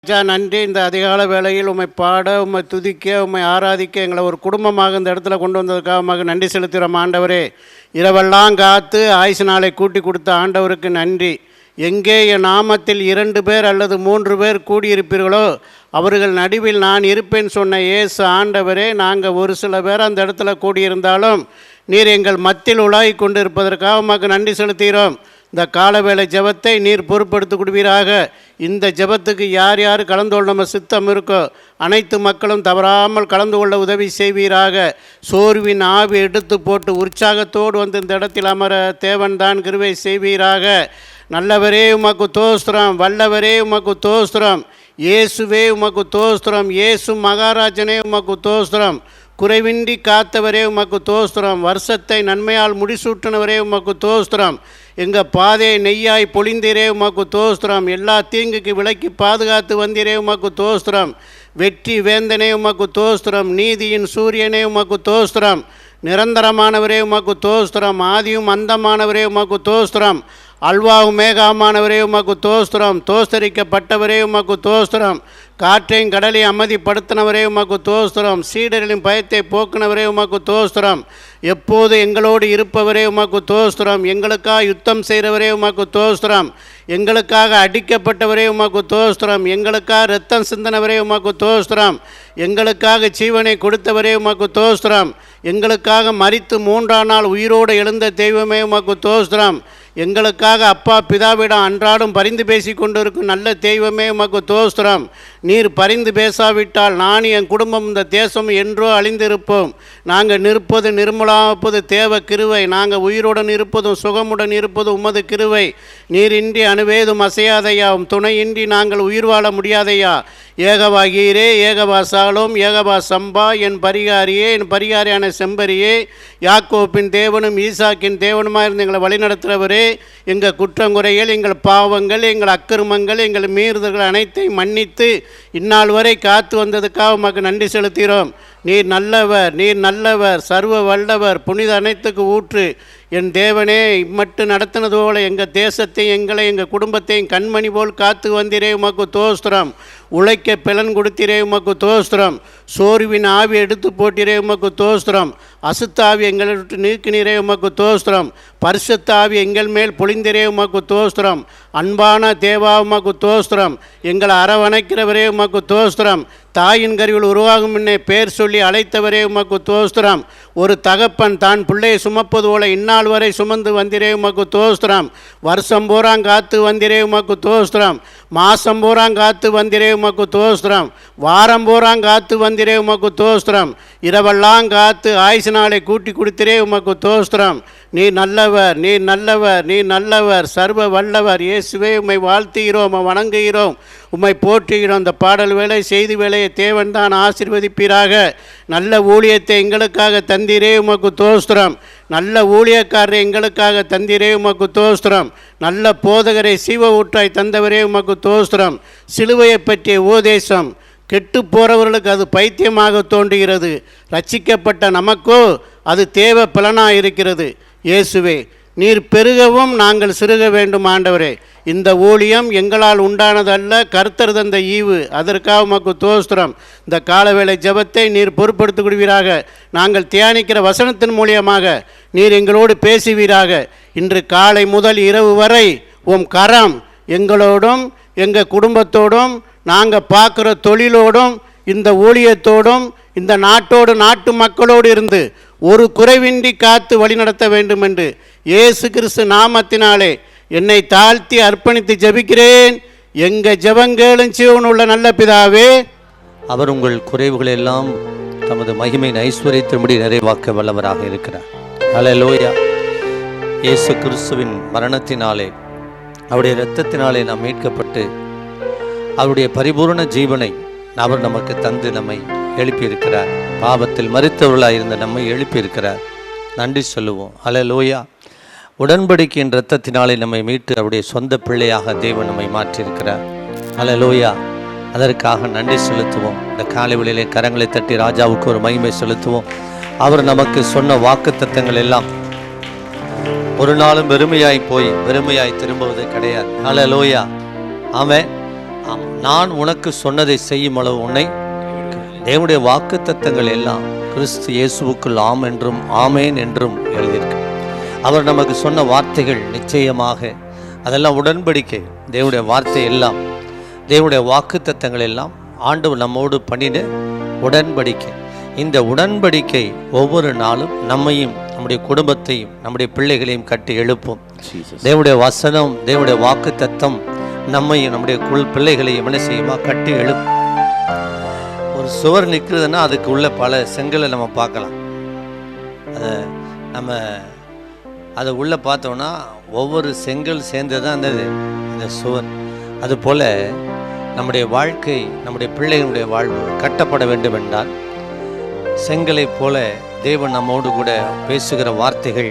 ஐயா நன்றி. இந்த அதிகால வேளையில் உம்மை பாட, உம்மை துதிக்க, உம்மை ஆராதிக்க எங்களை ஒரு குடும்பமாக இந்த இடத்துல கொண்டு வந்ததுக்காக நன்றி செலுத்துகிறோம் ஆண்டவரே. இரவெல்லாம் காத்து ஆயுசு நாளை கூட்டி கொடுத்த ஆண்டவருக்கு நன்றி. எங்கே என் நாமத்தில் 2 பேர் அல்லது 3 பேர் கூடியிருப்பீர்களோ அவர்கள் நடுவில் நான் இருப்பேன் சொன்ன இயேசு ஆண்டவரே, நாங்கள் ஒரு சில பேர் அந்த இடத்துல கூடியிருந்தாலும் நீர் எங்கள் மத்தியில் உலாவி கொண்டு இருப்பதற்காக உமக்கு நன்றி செலுத்துகிறோம். இந்த காலவேளை ஜெபத்தை நீர் பொறுப்படுத்தி கொடுவீராக. இந்த ஜெபத்துக்கு யார் யார் கலந்து கொள்ள நம்ம சித்தம் இருக்கோ அனைத்து மக்களும் தவறாமல் கலந்து கொள்ள உதவி செய்வீராக. சோர்வின் ஆவி எடுத்து போட்டு உற்சாகத்தோடு வந்து இந்த இடத்தில் அமர தேவன்தான் கிருபை செய்வீராக. நல்லவரே உமக்கு தோஸ்திரம், வல்லவரே உமக்கு தோஸ்திரம், இயேசுவே உமக்கு தோஸ்திரம், இயேசு மகாராஜனே உமக்கு தோஸ்திரம், குறைவின்றி காத்தவரே உமக்கு தோஸ்திரம், வருஷத்தை நன்மையால் முடிசூட்டினவரே உமக்கு தோஸ்திரம், எங்கள் பாதையை நெய்யாய் பொழிந்தீரே உமக்கு தோஸ்திரம், எல்லா தீங்குக்கு விலக்கி பாதுகாத்து வந்தீரே உமக்கு தோஸ்திரம், வெற்றி வேந்தனே உமக்கு தோஸ்திரம், நீதியின் சூரியனே உமக்கு தோஸ்திரம், நிரந்தரமானவரே உமக்கு தோஸ்திரம், ஆதியும் அந்தமானவரே உமக்கு தோஸ்திரம், அல்வாவும் மேகாமானவரே உமக்கு தோஸ்திரம், தோஸ்தரிக்கப்பட்டவரே உமக்கு தோஸ்திரம், காற்றையும் கடலையும் அமைதிப்படுத்தினவரே உமக்கு தோஸ்திரம், சீடர்களின் பயத்தை போக்குனவரே உமக்கு தோஸ்திரம், எப்போது எங்களோடு இருப்பவரே உமக்கு தோஸ்திரம், எங்களுக்காக யுத்தம் செய்கிறவரே உமக்கு தோஸ்திரம், எங்களுக்காக அடிக்கப்பட்டவரே உமக்கு தோஸ்திரம், எங்களுக்காக இரத்தம் சிந்தனவரே உமக்கு தோஸ்திரம், எங்களுக்காக ஜீவனை கொடுத்தவரே உமக்கு தோஸ்திரம், எங்களுக்காக மரித்து 3ஆம் நாள் உயிரோடு எழுந்த தெய்வமே உமக்கு தோஸ்திரம், எங்களுக்காக அப்பா பிதாவிடம் அன்றாடும் பரிந்து பேசி கொண்டிருக்கும் நல்ல தெய்வமே உமக்கு தோஸ்திரம். நீர் பரிந்து பேசாவிட்டால் நான் என் குடும்பம் இந்த தேசம் என்றோ அழிந்திருப்போம். நாங்கள் நிற்பது நிர்மலாப்பது தேவ கிருவை, நாங்கள் உயிருடன் இருப்பதும் சுகமுடன் இருப்பதும் உமது கிருவை. நீரின்றி அணுவேதும் அசையாதையாவும், துணையின்றி நாங்கள் உயிர் வாழ முடியாதையா. ஏகவா கீரே, ஏகவா சாலோம், ஏகவா சம்பா, என் பரிகாரியே, என் பரிகாரியான செம்பரியே, யாக்கோப்பின் தேவனும் ஈசாக்கின் தேவனுமாயிருந்து எங்களை வழிநடத்துகிறவரே, எங்கள் குற்றங்குறைகள், எங்கள் பாவங்கள், எங்கள் அக்கிரமங்கள், எங்கள் மீறுதல்கள் அனைத்தையும் மன்னித்து இந்நாள் வரை காத்து வந்ததுக்காக உமக்கு நன்றி செலுத்துகிறோம். நீர் நல்லவர், நீர் நல்லவர், சர்வ வல்லவர், புனித அனைத்துக்கு ஊற்று. என் தேவனே, இம்மட்டு நடத்தினது போல எங்கள் தேசத்தையும் எங்களை எங்கள் குடும்பத்தையும் கண்மணி போல் காத்து வந்திரே உமக்கு தோஸ்திரம். உழைக்க பிளன் கொடுத்திரே உமக்கு தோஸ்திரம். சோர்வின் ஆவி எடுத்து போட்டிரே உமக்கு தோஸ்திரம். அசுத்தாவி எங்களை விட்டு நீக்கினீரே உமக்கு தோஸ்திரம். பரிசுத்த ஆவி எங்கள் மேல் பொழிந்திரே உமக்கு தோஸ்திரம். அன்பான தேவா உமக்கு தோஸ்திரம். எங்களை அரவணைக்கிறவரே உமக்கு தோஸ்திரம். தாயின் கருவில் உருவாகும் முன்னே பேர் சொல்லி அழைத்தவரே உமக்கு தோஸ்திரம். ஒரு தகப்பன் தான் பிள்ளையை சுமப்பது போல இந்நாள் வரை சுமந்து வந்திரே உமக்கு தோஸ்திரம். வருஷம் பூராங் காத்து வந்திரே உமக்கு தோஸ்திரம். மாதம் பூராங் காத்து வந்திரே உமக்கு தோஸ்திரம். வாரம் பூராங் காத்து வந்திரே உமக்கு தோஸ்திரம். இரவெல்லாம் காத்து ஆயுசு நாளை கூட்டி கொடுத்திரே உமக்கு தோஸ்திரம். நீ நல்லவர், நீ நல்லவர், நீ நல்லவர், சர்வ வல்லவர். இயேசுவே உம்மை வாழ்த்துகிறோம், உம்மை வணங்குகிறோம், உம்மை போற்றுகிறோம். இந்த பாடல் வேலை செய்தி வேலையை தேவன் தான் ஆசீர்வதிப்பீராக. நல்ல ஊழியத்தை எங்களுக்காக தந்திரே உமக்கு தோஸ்திரம். நல்ல ஊழியக்காரரை எங்களுக்காக தந்திரே உமக்கு தோஸ்திரம். நல்ல போதகரை சீவ ஊற்றாய் தந்தவரே உமக்கு தோஸ்திரம். சிலுவையை பற்றிய உபதேசம் கெட்டு போகிறவர்களுக்கு அது பைத்தியமாக தோன்றுகிறது, ரட்சிக்கப்பட்ட நமக்கோ அது தேவ பலனாக இருக்கிறது. இயேசுவே, நீர் பெருகவும் நாங்கள் சிறுக வேண்டும் ஆண்டவரே. இந்த ஊழியம் எங்களால் உண்டானதல்ல, கர்த்தர் தந்த ஈவு, அதற்காக உமக்கு தோஸ்திரம். இந்த காலவேளை ஜெபத்தை நீர் பொறுப்படுத்திக் கொள்வீராக. நாங்கள் தியானிக்கிற வசனத்தின் மூலியமாக நீர் எங்களோடு பேசுவீராக. இன்று காலை முதல் இரவு வரை உம் கரம் எங்களோடும் எங்கள் குடும்பத்தோடும் நாங்கள் பார்க்குற தொழிலோடும் இந்த ஊழியத்தோடும் இந்த நாட்டோடு நாட்டு மக்களோடு இருந்து ஒரு குறைவின்றி காத்து வழிநடத்த வேண்டும் என்று இயேசு கிறிஸ்து நாமத்தினாலே என்னை தாழ்த்தி அர்ப்பணித்து ஜெபிக்கிறேன். எங்கள் ஜெபங்களும் ஜீவனுள்ள நல்ல பிதாவே. அவர் உங்கள் குறைவுகள் எல்லாம் தமது மகிமையின் ஐஸ்வர்யத்தின்படி நிறைவாக்க வல்லவராக இருக்கிறார். ஹல்லேலூயா. இயேசு கிறிஸ்துவின் மரணத்தினாலே, அவருடைய இரத்தத்தினாலே நாம் மீட்கப்பட்டு அவருடைய பரிபூர்ண ஜீவனை அவர் நமக்கு தந்து நம்மை எழுப்பியிருக்கிறார். பாவத்தில் மரித்தவர்களாக இருந்த நம்மை எழுப்பியிருக்கிறார். நன்றி சொல்லுவோம். ஹல்லேலூயா. உடன்படிக்கையின் இரத்தத்தினாலே நம்மை மீட்டு அவருடைய சொந்த பிள்ளையாக தேவன் நம்மை மாற்றியிருக்கிறார். ஹல்லேலூயா. அதற்காக நன்றி செலுத்துவோம். இந்த காலை வேளையிலே கரங்களை தட்டி ராஜாவுக்கு ஒரு மகிமை செலுத்துவோம். அவர் நமக்கு சொன்ன வாக்குத்தத்தங்கள் எல்லாம் ஒரு நாளும் வெறுமையாய் போய் வெறுமையாய் திரும்புவது கிடையாது. ஹல்லேலூயா. ஆமென். நான் உனக்கு சொன்னதை செய்யும் அளவு உன்னை தேவனுடைய வாக்கு தத்தங்கள் எல்லாம் கிறிஸ்து இயேசுவுக்குள் ஆம் என்றும் ஆமேன் என்றும் எழுதியிருக்கு. அவர் நமக்கு சொன்ன வார்த்தைகள் நிச்சயமாக அதெல்லாம் உடன்படிக்கை. தேவனுடைய வார்த்தை எல்லாம், தேவனுடைய வாக்கு தத்தங்கள் எல்லாம் ஆண்டவர் நம்மோடு பண்ணின உடன்படிக்கை. இந்த உடன்படிக்கை ஒவ்வொரு நாளும் நம்மையும் நம்முடைய குடும்பத்தையும் நம்முடைய பிள்ளைகளையும் கட்டி எழுப்பும். தேவனுடைய வசனம், தேவனுடைய வாக்கு தத்தம் நம்மையும் நம்முடைய பிள்ளைகளையும் என்ன செய்யுமா கட்டி எழுப்பும். ஒரு சுவர் நிற்கிறதுன்னா அதுக்கு உள்ள பல செங்கலை நம்ம பார்க்கலாம். அதை உள்ள பார்த்தோம்னா ஒவ்வொரு செங்கல் சேர்ந்ததான் அந்த சுவர். அதுபோல நம்முடைய வாழ்க்கை, நம்முடைய பிள்ளைகளுடைய வாழ்வு கட்டப்பட வேண்டும் என்றால் செங்கலை போல தேவன் நம்மோடு கூட பேசுகிற வார்த்தைகள்,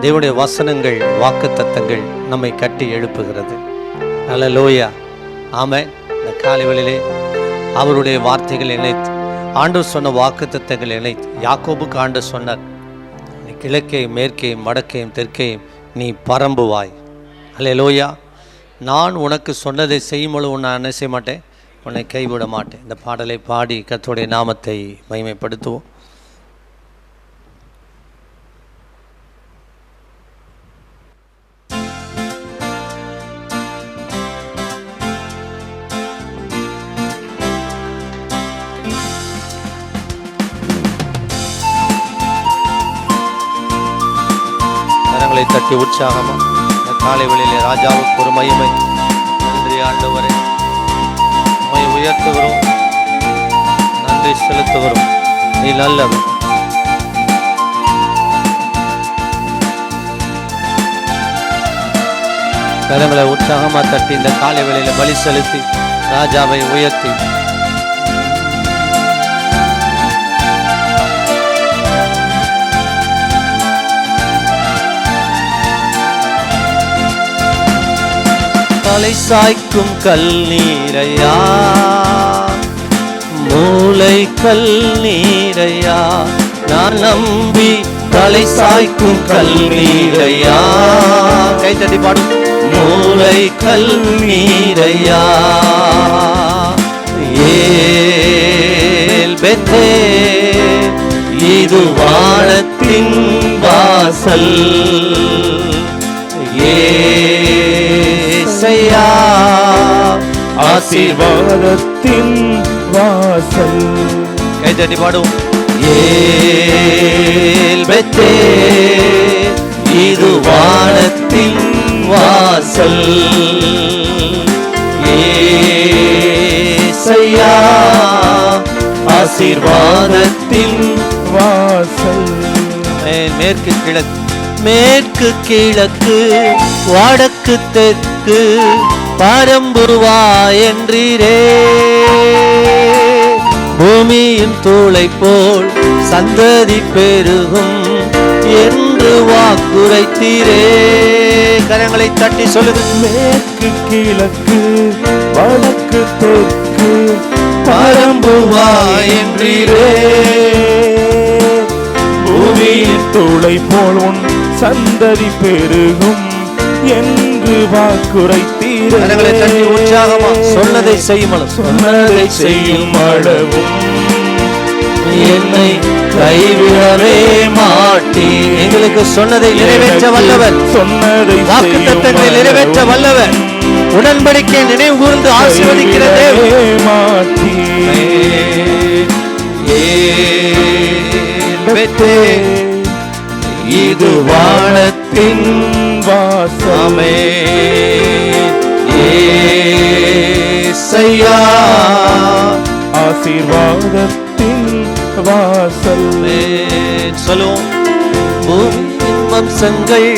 தேவனுடைய வசனங்கள், வாக்கு தத்தங்கள் நம்மை கட்டி எழுப்புகிறது. அல்லேலூயா, ஆமென். இந்த காலை வேளையிலே அவருடைய வார்த்தைகள் இணைத்து, ஆண்டவர் சொன்ன வாக்கு தத்தங்கள் இணைத்து, யாக்கோபுக்கு ஆண்டவர் சொன்னார், நீ கிழக்கையும் மேற்கையும் வடக்கையும் தெற்கையும் நீ பரம்புவாய். அல்லேலூயா. நான் உனக்கு சொன்னதை செய்யும்போது உன்னை என்ன செய்ய மாட்டேன், உன்னை கைவிட மாட்டேன். இந்த பாடலை பாடி கர்த்தருடைய நாமத்தை மகிமைப்படுத்துவோம். கரங்களை தட்டி உற்சாகமா இந்த காலை வேளையிலே ராஜாவுக்கு ஒரு மகிமை. நன்றி ஆண்டவரே, உம்மை உயர்த்துகிறோம், நன்றி செலுத்துகிறோம். நீ நல்லவர். கரங்களை உற்சாகமா தட்டி இந்த காலை வேளையில பலி செலுத்தி ராஜாவை உயர்த்தி தலை சாய்க்கும் கல் நீரையா, மூளை கல் நீரையா, நான் நம்பி தலை சாய்க்கும் கல் நீரையா. கை தட்டி பாடும். மூளை கல் நீரையா, ஏல் பெத்தே இது வானத்தின் வாசல். ஏசையா ஆசீர்வாதத்தின் வாசல். கை தட்டி பாடும். ஏல் பெத்தே இது வானத்தின் வாசல். ஏசையா ஆசீர்வாதத்தின் வாசல். மேற்கு கிழக்கு, மேற்கு கிழக்கு வடக்கு தெற்கு பரம்புவா என்றீரே. பூமியின் தூளை போல் சந்ததி பெருகும் என்று வாக்குரைத்தீரே. கரங்களை தட்டி சொல்லுது. மேற்கு கிழக்கு வடக்கு தெற்கு பரம்புவா என்றீரே. பூமியின் தூளை போல் உன் சந்ததி பெருகும் என்று வாக்குரைத்தீரே. கரங்களை தட்டி உற்சாகமா சொன்னதை செய்யும் அளவு, சொன்னதை செய்யும் அளவும் என்னை கைவிடவே மாட்டி. எங்களுக்கு சொன்னதை நிறைவேற்ற வல்லவர், சொன்னதை வாக்கு தத்தங்களை நிறைவேற்ற வல்லவர், உடன்படிக்கை நினைவு கூர்ந்து ஆசீர்வதிக்கிறதே மாட்டி. இது வானத்தின் வாசமே. ஏசையா ஆசீர்வாதத்தின் வாசல். சொல்லுவோம். பூமியின் வம்சங்கள்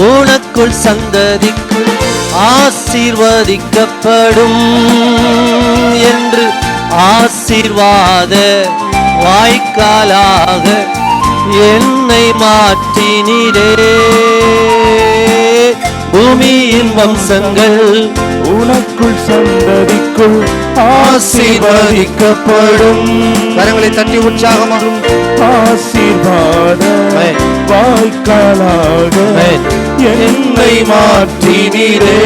உனக்குள் சந்ததிக்குள் ஆசீர்வதிக்கப்படும் என்று ஆசீர்வாத வாய்க்காலாக என்னை மாற்றினீரே. பூமியின் வம்சங்கள் உனக்குள் சந்ததிக்குள் ஆசீர்வதிக்கப்படும். கரங்களை தட்டி உற்சாகமாகும். ஆசீர்வாத வாய்க்காலாக என்னை மாற்றினீரே.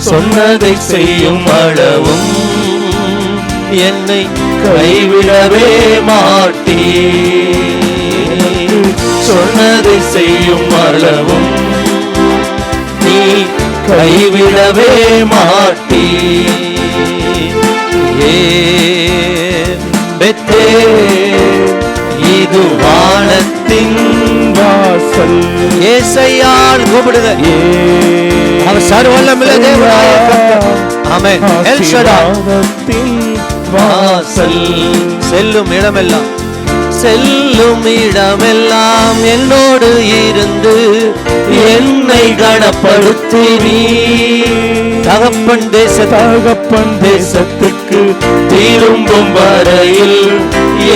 சொன்னதை செய்யும் அளவும் என்னை கைவிடவே மாட்டீர். சொன்னதை செய்யும் அளவும் நீ கைவிடவே மாட்டீர். இது வானத்தின் வாசல். ஏசையால் கூப்பிடுங்க. அவர் சர்வவல்லமையுள்ள தேவனாகிய கர்த்தர். ஆமென். எல் ஷடாய் வாசல். செல்லும் இடமெல்லாம் என்னோடு இருந்து என்னை கனப்படுத்தி நீ தகப்பன் தேசத்துக்கு திரும்பும் வரையில்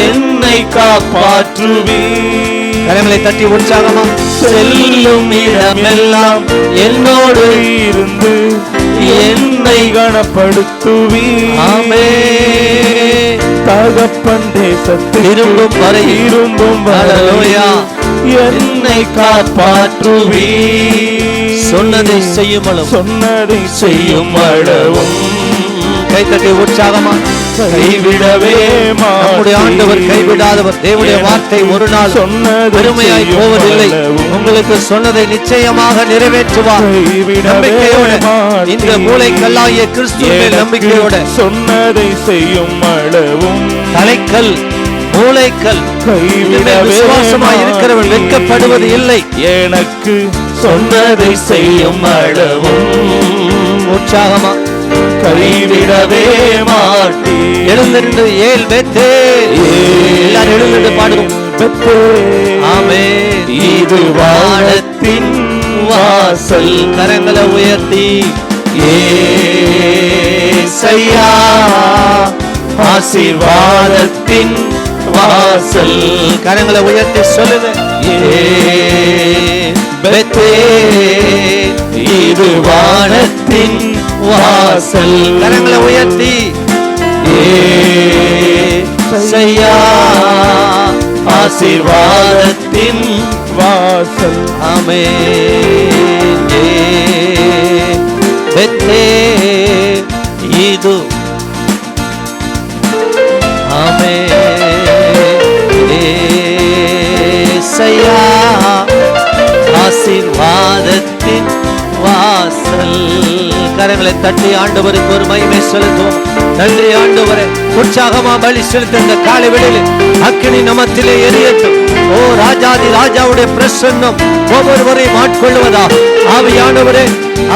என்னை காப்பாற்றுவீ. கரங்களை தட்டி உற்சாகமா. செல்லும் இடமெல்லாம் என்னோடு இருந்து என்னை கனப்படுத்துவீ. ஆமென். தகப்பன் தேசத்துக்கு திரும்பும் வரையில் என்னை காப்பாற்றுவீ. சொன்னதை செய்யும் அளவும் கைத்தட்டி உற்சாகமா. கைவிடவே நம்முடைய ஆண்டவர் கைவிடாதவர். தேவனுடைய வார்த்தை ஒரு நாள் பெருமையாய் போவதில்லை. உங்களுக்கு சொன்னதை நிச்சயமாக நிறைவேற்றுவார். நம்பிக்கையோட இந்த மூளைக்கல்லாகிய கிறிஸ்துவின் நம்பிக்கையோட சொன்னதை செய்யும் அளவும் தலைக்கல் மூளைக்கல் விசுவாசமாய் இருக்கிறவன் வெட்கப்படுவது இல்லை. எனக்கு சொன்னதை செய்யும் அளவும் உற்சாகமா கைவிடவே மாட்டீ. எழுந்திருந்து ஏல் பெத்தே. எல்லாரும் எழுந்திருந்து பாடுவோம். ஆமென். இது வானத்தின் வாசல். கரங்களை உயர்த்தி ஏசையா ஆசீர்வாதத்தின் வாசல். கரங்களை உயர்த்தி சொல்லுங்க. இது வானத்தின் வாசல். கரங்களை உயர்த்தி ஏசையா ஆசீர்வாதத்தின் வாசல். ஆமென். இது ஏசையா ஆசீர்வாதத்தின் வாசல். கரங்களை தட்டி ஆண்டவருக்கு ஒரு மகிமை செலுத்துவோம். நன்றி ஆண்டவரே. உற்சாகமா பலி செலுத்த இந்த காலை வேளையில் அக்கினி நமத்திலே எரியட்டும். ஓ ராஜாதி ராஜாவுடைய பிரசன்னம் ஒவ்வொருவரையும் ஆட்கொள்வதா. ஆவியானவரே,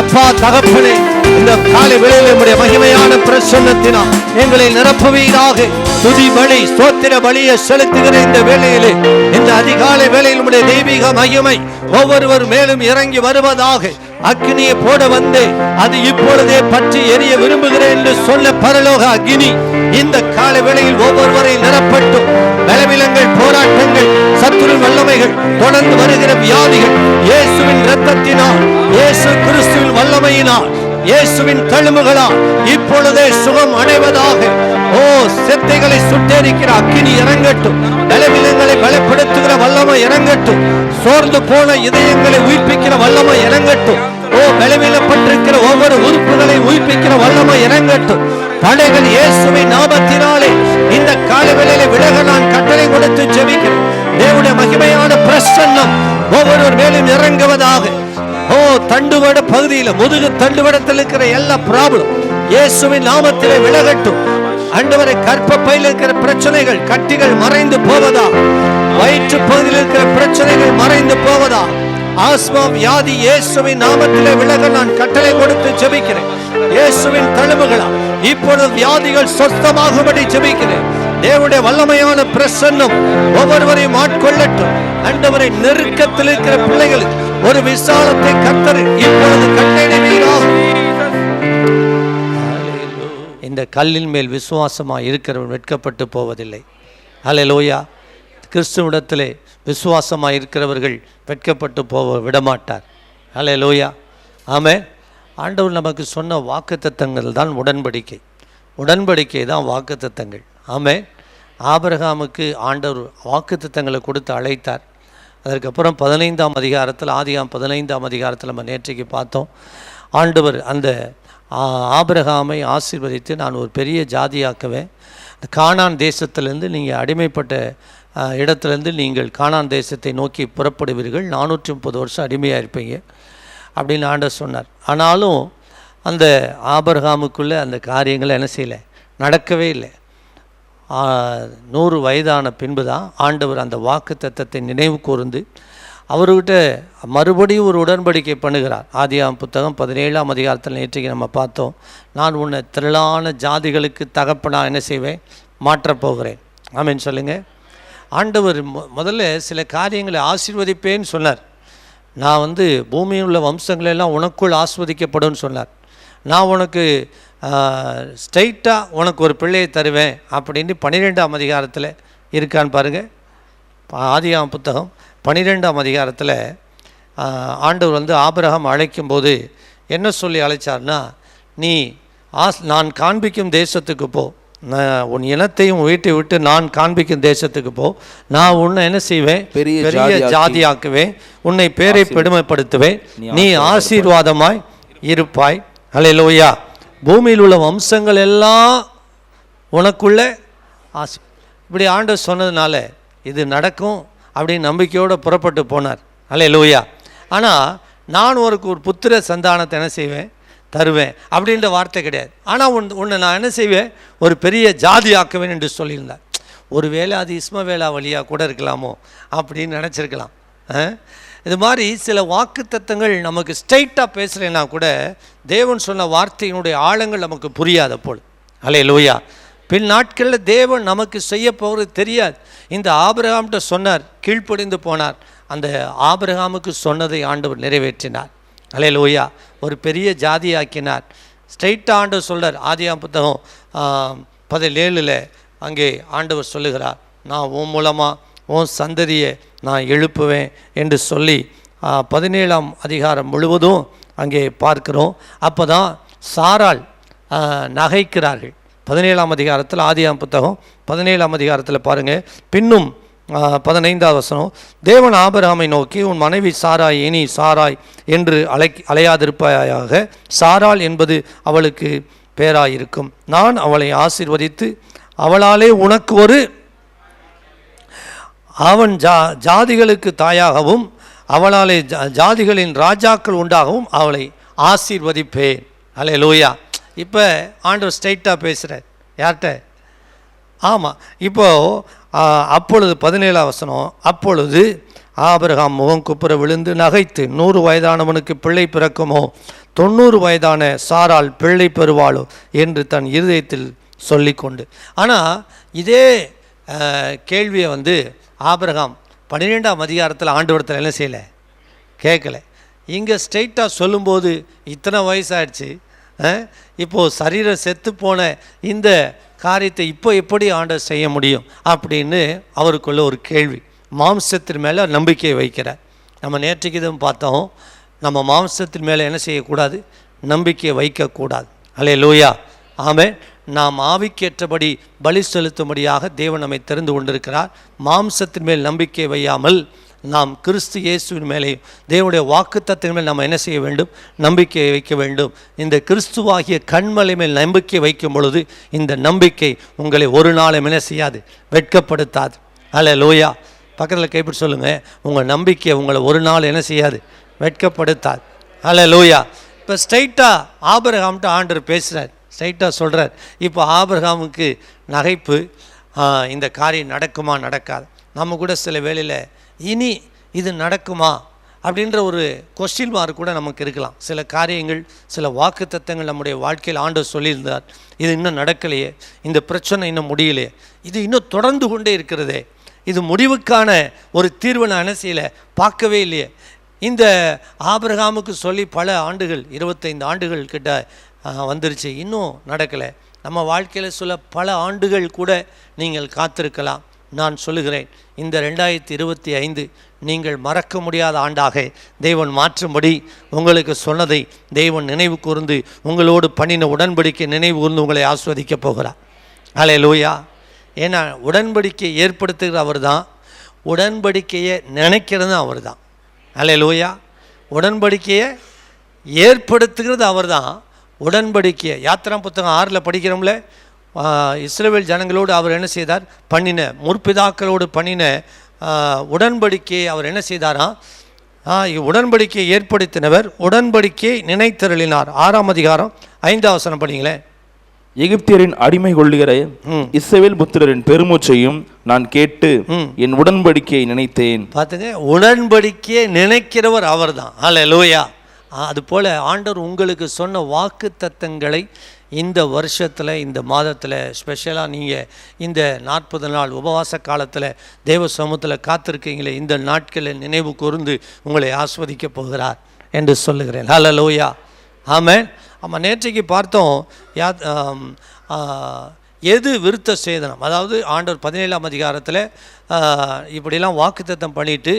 அப்பா தகப்பனே, இந்த காலை வேளையில் நம்முடைய மகிமையான பிரசன்னத்தினால் எங்களை நிரப்புவீராக. துதி பலி ஸ்தோத்திர பலியை செலுத்துகிற இந்த வேளையிலே, இந்த அதிகாலை வேளையில் நம்முடைய தெய்வீக மகிமை ஒவ்வொருவர் மேலும் இறங்கி வருவதாக. அக்னியை போட வந்து அது இப்பொழுதே பற்றி எரிய விரும்புகிறேன் என்று சொல்ல பரலோக அக்னி இந்த காலை வேளையில் ஒவ்வொருவரை நிரப்பட்டும். பலவீனங்கள், போராட்டங்கள், சத்துரு வல்லமைகள், தொடர்ந்து வருகிற வியாதிகள் இயேசுவின் இரத்தத்தினால், இயேசு கிறிஸ்துவின் வல்லமையினால், இயேசுவின் தழும்புகளால் இப்பொழுதே சுகம் அடைவதாக. ஓ செத்தைகளை சுட்டெரிக்கிற அக்கினி இறங்கட்டும். பலவீனங்களை பலப்படுத்துகிற வல்லமை இறங்கட்டும். சோர்ந்து போன இதயங்களை உயிர்ப்பிக்கிற வல்லமை இறங்கட்டும். ஓ பலவீனப்பட்டிருக்கிற ஒவ்வொரு உறுப்புகளை உயிர்ப்பிக்கிற வல்லமை இறங்கட்டும். தடைகள் இயேசுவின் நாமத்தினாலே இந்த காலவேளையிலே விலக நான் கட்டளை கொடுத்து ஜெபிக்கிறேன். தேவனுடைய மகிமையான பிரசன்னம் ஒவ்வொருவர் மேலும் இறங்குவதாக. ஓ தண்டுவட பகுதியில், முதுகு தண்டுவடத்தில் இருக்கிற எல்லா ப்ராப்ளம் இயேசுவின் நாமத்திலே விலகட்டும். ஆண்டவரே, கர்ப்பப்பையில் இருக்கிற பிரச்சனைகள், கட்டிகள் மறைந்து போவதா. வயிற்று பகுதியில் இருக்கிற பிரச்சனைகள் மறைந்து போவதா. ஆஸ்மா வியாதி இயேசுவின் நாமத்திலே விலக நான் கட்டளை கொடுத்து ஜெபிக்கிறேன். இயேசுவின் தழும்புகளா இப்பொழுது வியாதிகள் சொஸ்தமாகும்படி ஜெபிக்கிறேன். தேவனுடைய வல்லமையான பிரசன்னம் ஒவ்வொருவரையும் ஆட்கொள்ளட்டும். ஆண்டவரை, நெருக்கத்தில் இருக்கிற பிள்ளைகளுக்கு ஒரு விசாலத்தை கர்த்தர் இப்பொழுது கட்டளையிடுவீராக. இந்த கல்லின் மேல் விசுவாசமாக இருக்கிறவன் வெட்கப்பட்டு போவதில்லை. ஹல்லேலூயா. கிறிஸ்துவிடத்திலே விசுவாசமாக இருக்கிறவர்கள் வெட்கப்பட்டு போக விடமாட்டார். ஹல்லேலூயா. ஆமென். ஆண்டவர் நமக்கு சொன்ன வாக்குத்தத்தங்கள் தான் உடன்படிக்கை. உடன்படிக்கை தான் வாக்குத்தத்தங்கள். ஆமென். ஆபிரகாமுக்கு ஆண்டவர் வாக்குத்தத்தங்களை கொடுத்து அழைத்தார். அதற்கப்புறம் 15ஆம் அதிகாரத்தில், ஆதியாம் 15ஆம் அதிகாரத்தில் நம்ம நேற்றைக்கு பார்த்தோம். ஆண்டவர் அந்த ஆபிரகாமை ஆசீர்வதித்து நான் ஒரு பெரிய ஜாதியாக்குவேன், கானான் தேசத்திலேருந்து நீங்கள் அடிமைப்பட்ட இடத்துலேருந்து நீங்கள் கானான் தேசத்தை நோக்கி புறப்படுவீர்கள், 430 வருஷம் அடிமையாக இருப்பீங்க அப்படின்னு ஆண்டவர் சொன்னார். ஆனாலும் அந்த ஆபிரகாமுக்குள்ளே அந்த காரியங்களை என்ன செய்யலை, நடக்கவே இல்லை. 100 வயதான பின்பு தான் ஆண்டவர் அந்த வாக்கு தத்தத்தை நினைவு கூர்ந்து அவர்கிட்ட மறுபடியும் ஒரு உடன்படிக்கை பண்ணுகிறார். ஆதியாகமம் புத்தகம் 17ஆம் அதிகாரத்தில் நேற்றைக்கு நம்ம பார்த்தோம். நான் உன்னை திரளான ஜாதிகளுக்கு தகப்பனாக என்ன செய்வேன், மாற்றப்போகிறேன். ஆமென் சொல்லுங்கள். ஆண்டவர் முதல்ல சில காரியங்களை ஆசீர்வதிப்பேன்னு சொன்னார். நான் பூமியில் உள்ள வம்சங்களெல்லாம் உனக்குள் ஆஸ்வதிக்கப்படும் சொன்னார். நான் உனக்கு ஸ்ட்ரைட்டாக உனக்கு ஒரு பிள்ளையை தருவேன் அப்படின்னு 12ஆம் அதிகாரத்தில் இருக்கான்னு பாருங்கள். ஆதியாகமம் புத்தகம் 12ஆம் அதிகாரத்தில் ஆண்டவர் ஆபிரகாம் அழைக்கும்போது என்ன சொல்லி அழைச்சார்னா, நீ நான் காண்பிக்கும் தேசத்துக்கு போ, உன் இனத்தையும் வீட்டை விட்டு நான் காண்பிக்கும் தேசத்துக்கு போ, நான் உன்னை என்ன செய்வேன், பெரிய ஜாதியாக்குவேன், உன்னை பேரை பெருமைப்படுத்துவேன், நீ ஆசீர்வாதமாய் இருப்பாய். அல்லேலூயா. பூமியில் உள்ள வம்சங்கள் எல்லாம் உனக்குள்ள இப்படி ஆண்டவர் சொன்னதுனால இது நடக்கும் அப்படின்னு நம்பிக்கையோடு புறப்பட்டு போனார். அல்லேலூயா. ஆனால் நான் ஒரு புத்திர சந்தானத்தை என்ன செய்வேன், தருவேன் அப்படின்ற வார்த்தை கிடையாது. ஆனால் உன்னை நான் என்ன செய்வேன், ஒரு பெரிய ஜாதி ஆக்குவேன் என்று சொல்லியிருந்தார். ஒருவேளை அது இஸ்மவேலா வழியாக கூட இருக்கலாமோ அப்படின்னு நினச்சிருக்கலாம். இது மாதிரி சில வாக்கு தத்தங்கள் நமக்கு ஸ்ட்ரைட்டாக பேசலைன்னா கூட தேவன் சொன்ன வார்த்தையினுடைய ஆழங்கள் நமக்கு புரியாத போல். அல்லேலூயா. பின் நாட்களில் தேவன் நமக்கு செய்ய போகிறது தெரியாது. இந்த ஆபிரகாம்கிட்ட சொன்னார், கீழ்ப்படிந்து போனார். அந்த ஆபிரகாமுக்கு சொன்னதை ஆண்டவர் நிறைவேற்றினார். அல்லேலூயா. ஒரு பெரிய ஜாதியாக்கினார். ஸ்ட்ரைட்டாக ஆண்டவர் சொல்கிறார். ஆதியாகமம் புத்தகம் 17 அங்கே ஆண்டவர் சொல்லுகிறார், நான் உன் மூலமாக உன் சந்ததியை நான் எழுப்புவேன் என்று சொல்லி 17ஆம் அதிகாரம் முழுவதும் அங்கே பார்க்கிறோம். அப்போ தான் சாராள் நகைக்கிறார்கள். 17ஆம் அதிகாரத்தில், ஆதியாகமம் புத்தகம் 17ஆம் அதிகாரத்தில் பாருங்கள். பின்னும் 15வது வசனம், தேவன் ஆபிரகாமை நோக்கி, உன் மனைவி சாராய் இனி சாராய் என்று அலையாதிருப்பாயாக, சாராள் என்பது அவளுக்கு பேராயிருக்கும், நான் அவளை ஆசீர்வதித்து அவளாலே உனக்கு ஒரு அவன் ஜாதிகளுக்கு தாயாகவும் அவளாலே ஜாதிகளின் ராஜாக்கள் உண்டாகவும் அவளை ஆசீர்வதிப்பேன். அல்லேலூயா. இப்போ ஆண்டவர் ஸ்ட்ரைட்டாக பேசுகிறார். யார்கிட்ட? ஆமாம். இப்போது அப்பொழுது 17ஆம் வசனம், அப்பொழுது ஆபிரகாம் முகம் குப்புற விழுந்து நகைத்து, 100 வயதானவனுக்கு பிள்ளை பிறக்குமோ, 90 வயதான சாரால் பிள்ளை பெறுவாளோ என்று தன் இருதயத்தில் சொல்லிக்கொண்டு. ஆனால் இதே கேள்வியை ஆபிரகாம் 12ஆம் அதிகாரத்தில் ஆண்டவரத்தில் என்ன செய்யலை, கேட்கல. இங்கே ஸ்ட்ரைட்டாக சொல்லும்போது இத்தனை வயசாகிடுச்சு, இப்போது சரீரம் செத்து போன இந்த காரியத்தை இப்போ எப்படி ஆண்டவர் செய்ய முடியும் அப்படின்னு அவருக்குள்ள ஒரு கேள்வி. மாம்சத்தின் மேலே நம்பிக்கையை வைக்கிறார். நம்ம நேற்றுக்கு இதுவும் பார்த்தோம், நம்ம மாம்சத்தின் மேலே என்ன செய்யக்கூடாது, நம்பிக்கையை வைக்கக்கூடாது. அல்லேலூயா. ஆமென். நாம் ஆவிக்கேற்றபடி பலி செலுத்தும்படியாக தேவன் நம்மை தெரிந்து கொண்டிருக்கிறார். மாம்சத்தின் மேல் நம்பிக்கை வையாமல் நாம் கிறிஸ்து இயேசுவின் மேலே தேவனுடைய வாக்குத்தத்தின் மேல் நம்ம என்ன செய்ய வேண்டும், நம்பிக்கையை வைக்க வேண்டும். இந்த கிறிஸ்துவாகிய கண்மலை மேல் நம்பிக்கை வைக்கும் பொழுது இந்த நம்பிக்கை உங்களை ஒரு நாளும் என்ன செய்யாது, வெட்கப்படுத்தாது. அல்லேலூயா. பக்கத்தில் கைப்பிடி சொல்லுங்கள், உங்கள் நம்பிக்கை உங்களை ஒரு நாள் என்ன செய்யாது, வெட்கப்படுத்தாது. அல்லேலூயா. இப்போ ஸ்ட்ரைட்டாக ஆபிரகாம்கிட்ட ஆண்டவர் பேசுகிறார், ஸ்ட்ரைட்டாக சொல்கிறார். இப்போ ஆபிரகாமுக்கு நகைப்பு, இந்த காரியம் நடக்குமா நடக்காது. நம்ம கூட சில வேளையில் இனி இது நடக்குமா அப்படின்ற ஒரு கொஸ்டின் மார்க் கூட நமக்கு இருக்கலாம். சில காரியங்கள், சில வாக்குத்தத்தங்கள் நம்முடைய வாழ்க்கையில் ஆண்டவர் சொல்லியிருந்தார், இது இன்னும் நடக்கலையே, இந்த பிரச்சனை இன்னும் முடியலையே, இது இன்னும் தொடர்ந்து கொண்டே இருக்கிறதே, இது முடிவுக்கான ஒரு தீர்வை நான் என்ன செய்யலை, பார்க்கவே இல்லையே. இந்த ஆபிரகாமுக்கு சொல்லி பல ஆண்டுகள், 25 ஆண்டுகள் கிட்ட வந்துருச்சு, இன்னும் நடக்கலை. நம்ம வாழ்க்கையில் சொல்ல பல ஆண்டுகள் கூட நீங்கள் காத்திருக்கலாம். நான் சொல்லுகிறேன், இந்த 2025 நீங்கள் மறக்க முடியாத ஆண்டாக தேவன் மாற்றும்படி உங்களுக்கு சொன்னதை தேவன் நினைவு கூர்ந்து உங்களோடு பண்ணின உடன்படிக்கை நினைவு கூர்ந்து உங்களை ஆஸ்வதிக்கப் போகிறார். அல்லேலூயா. ஏன்னா உடன்படிக்கை ஏற்படுத்துகிற அவர் தான், உடன்படிக்கையை நினைக்கிறது அவர் தான். அல்லேலூயா. உடன்படிக்கையை ஏற்படுத்துகிறது அவர் தான், உடன்படிக்கையை யாத்திராம் புத்தகம் 6 படிக்கிறோம்ல, இஸ்ரவேல் ஜனங்களோடு அவர் என்ன செய்தார், பண்ணின முற்பிதாக்களோடு பண்ணின உடன்படிக்கையை அவர் என்ன செய்தாராம், உடன்படிக்கையை ஏற்படுத்தினவர் உடன்படிக்கையை நினைத்தருளினார். 6ஆம் அதிகாரம் 5ஆம் வசனம் படிங்களேன். எகிப்தியரின் அடிமை கொள்ளுகிற இஸ்ரவேல் புத்திரரின் பெருமூச்சையும் நான் கேட்டு என் உடன்படிக்கையை நினைத்தேன். பார்த்துங்க, உடன்படிக்கையை நினைக்கிறவர் அவர் தான். அல்லேலூயா. அதுபோல் ஆண்டவர் உங்களுக்கு சொன்ன வாக்கு தத்தங்களை இந்த வருஷத்தில், இந்த மாதத்தில், ஸ்பெஷலாக நீங்கள் இந்த 40 நாள் உபவாச காலத்தில் தேவ சமூகத்தில் காத்திருக்கீங்களே, இந்த நாட்களில் நினைவு கூர்ந்து உங்களை ஆஸ்வதிக்க போகிறார் என்று சொல்லுகிறேன். அல்லேலூயா. ஆமென். ஆமாம், நேற்றைக்கு பார்த்தோம் எது விருத்த சேதனம். அதாவது ஆண்டவர் 17ஆம் அதிகாரத்தில் இப்படிலாம் வாக்குத்தத்தம் பண்ணிட்டு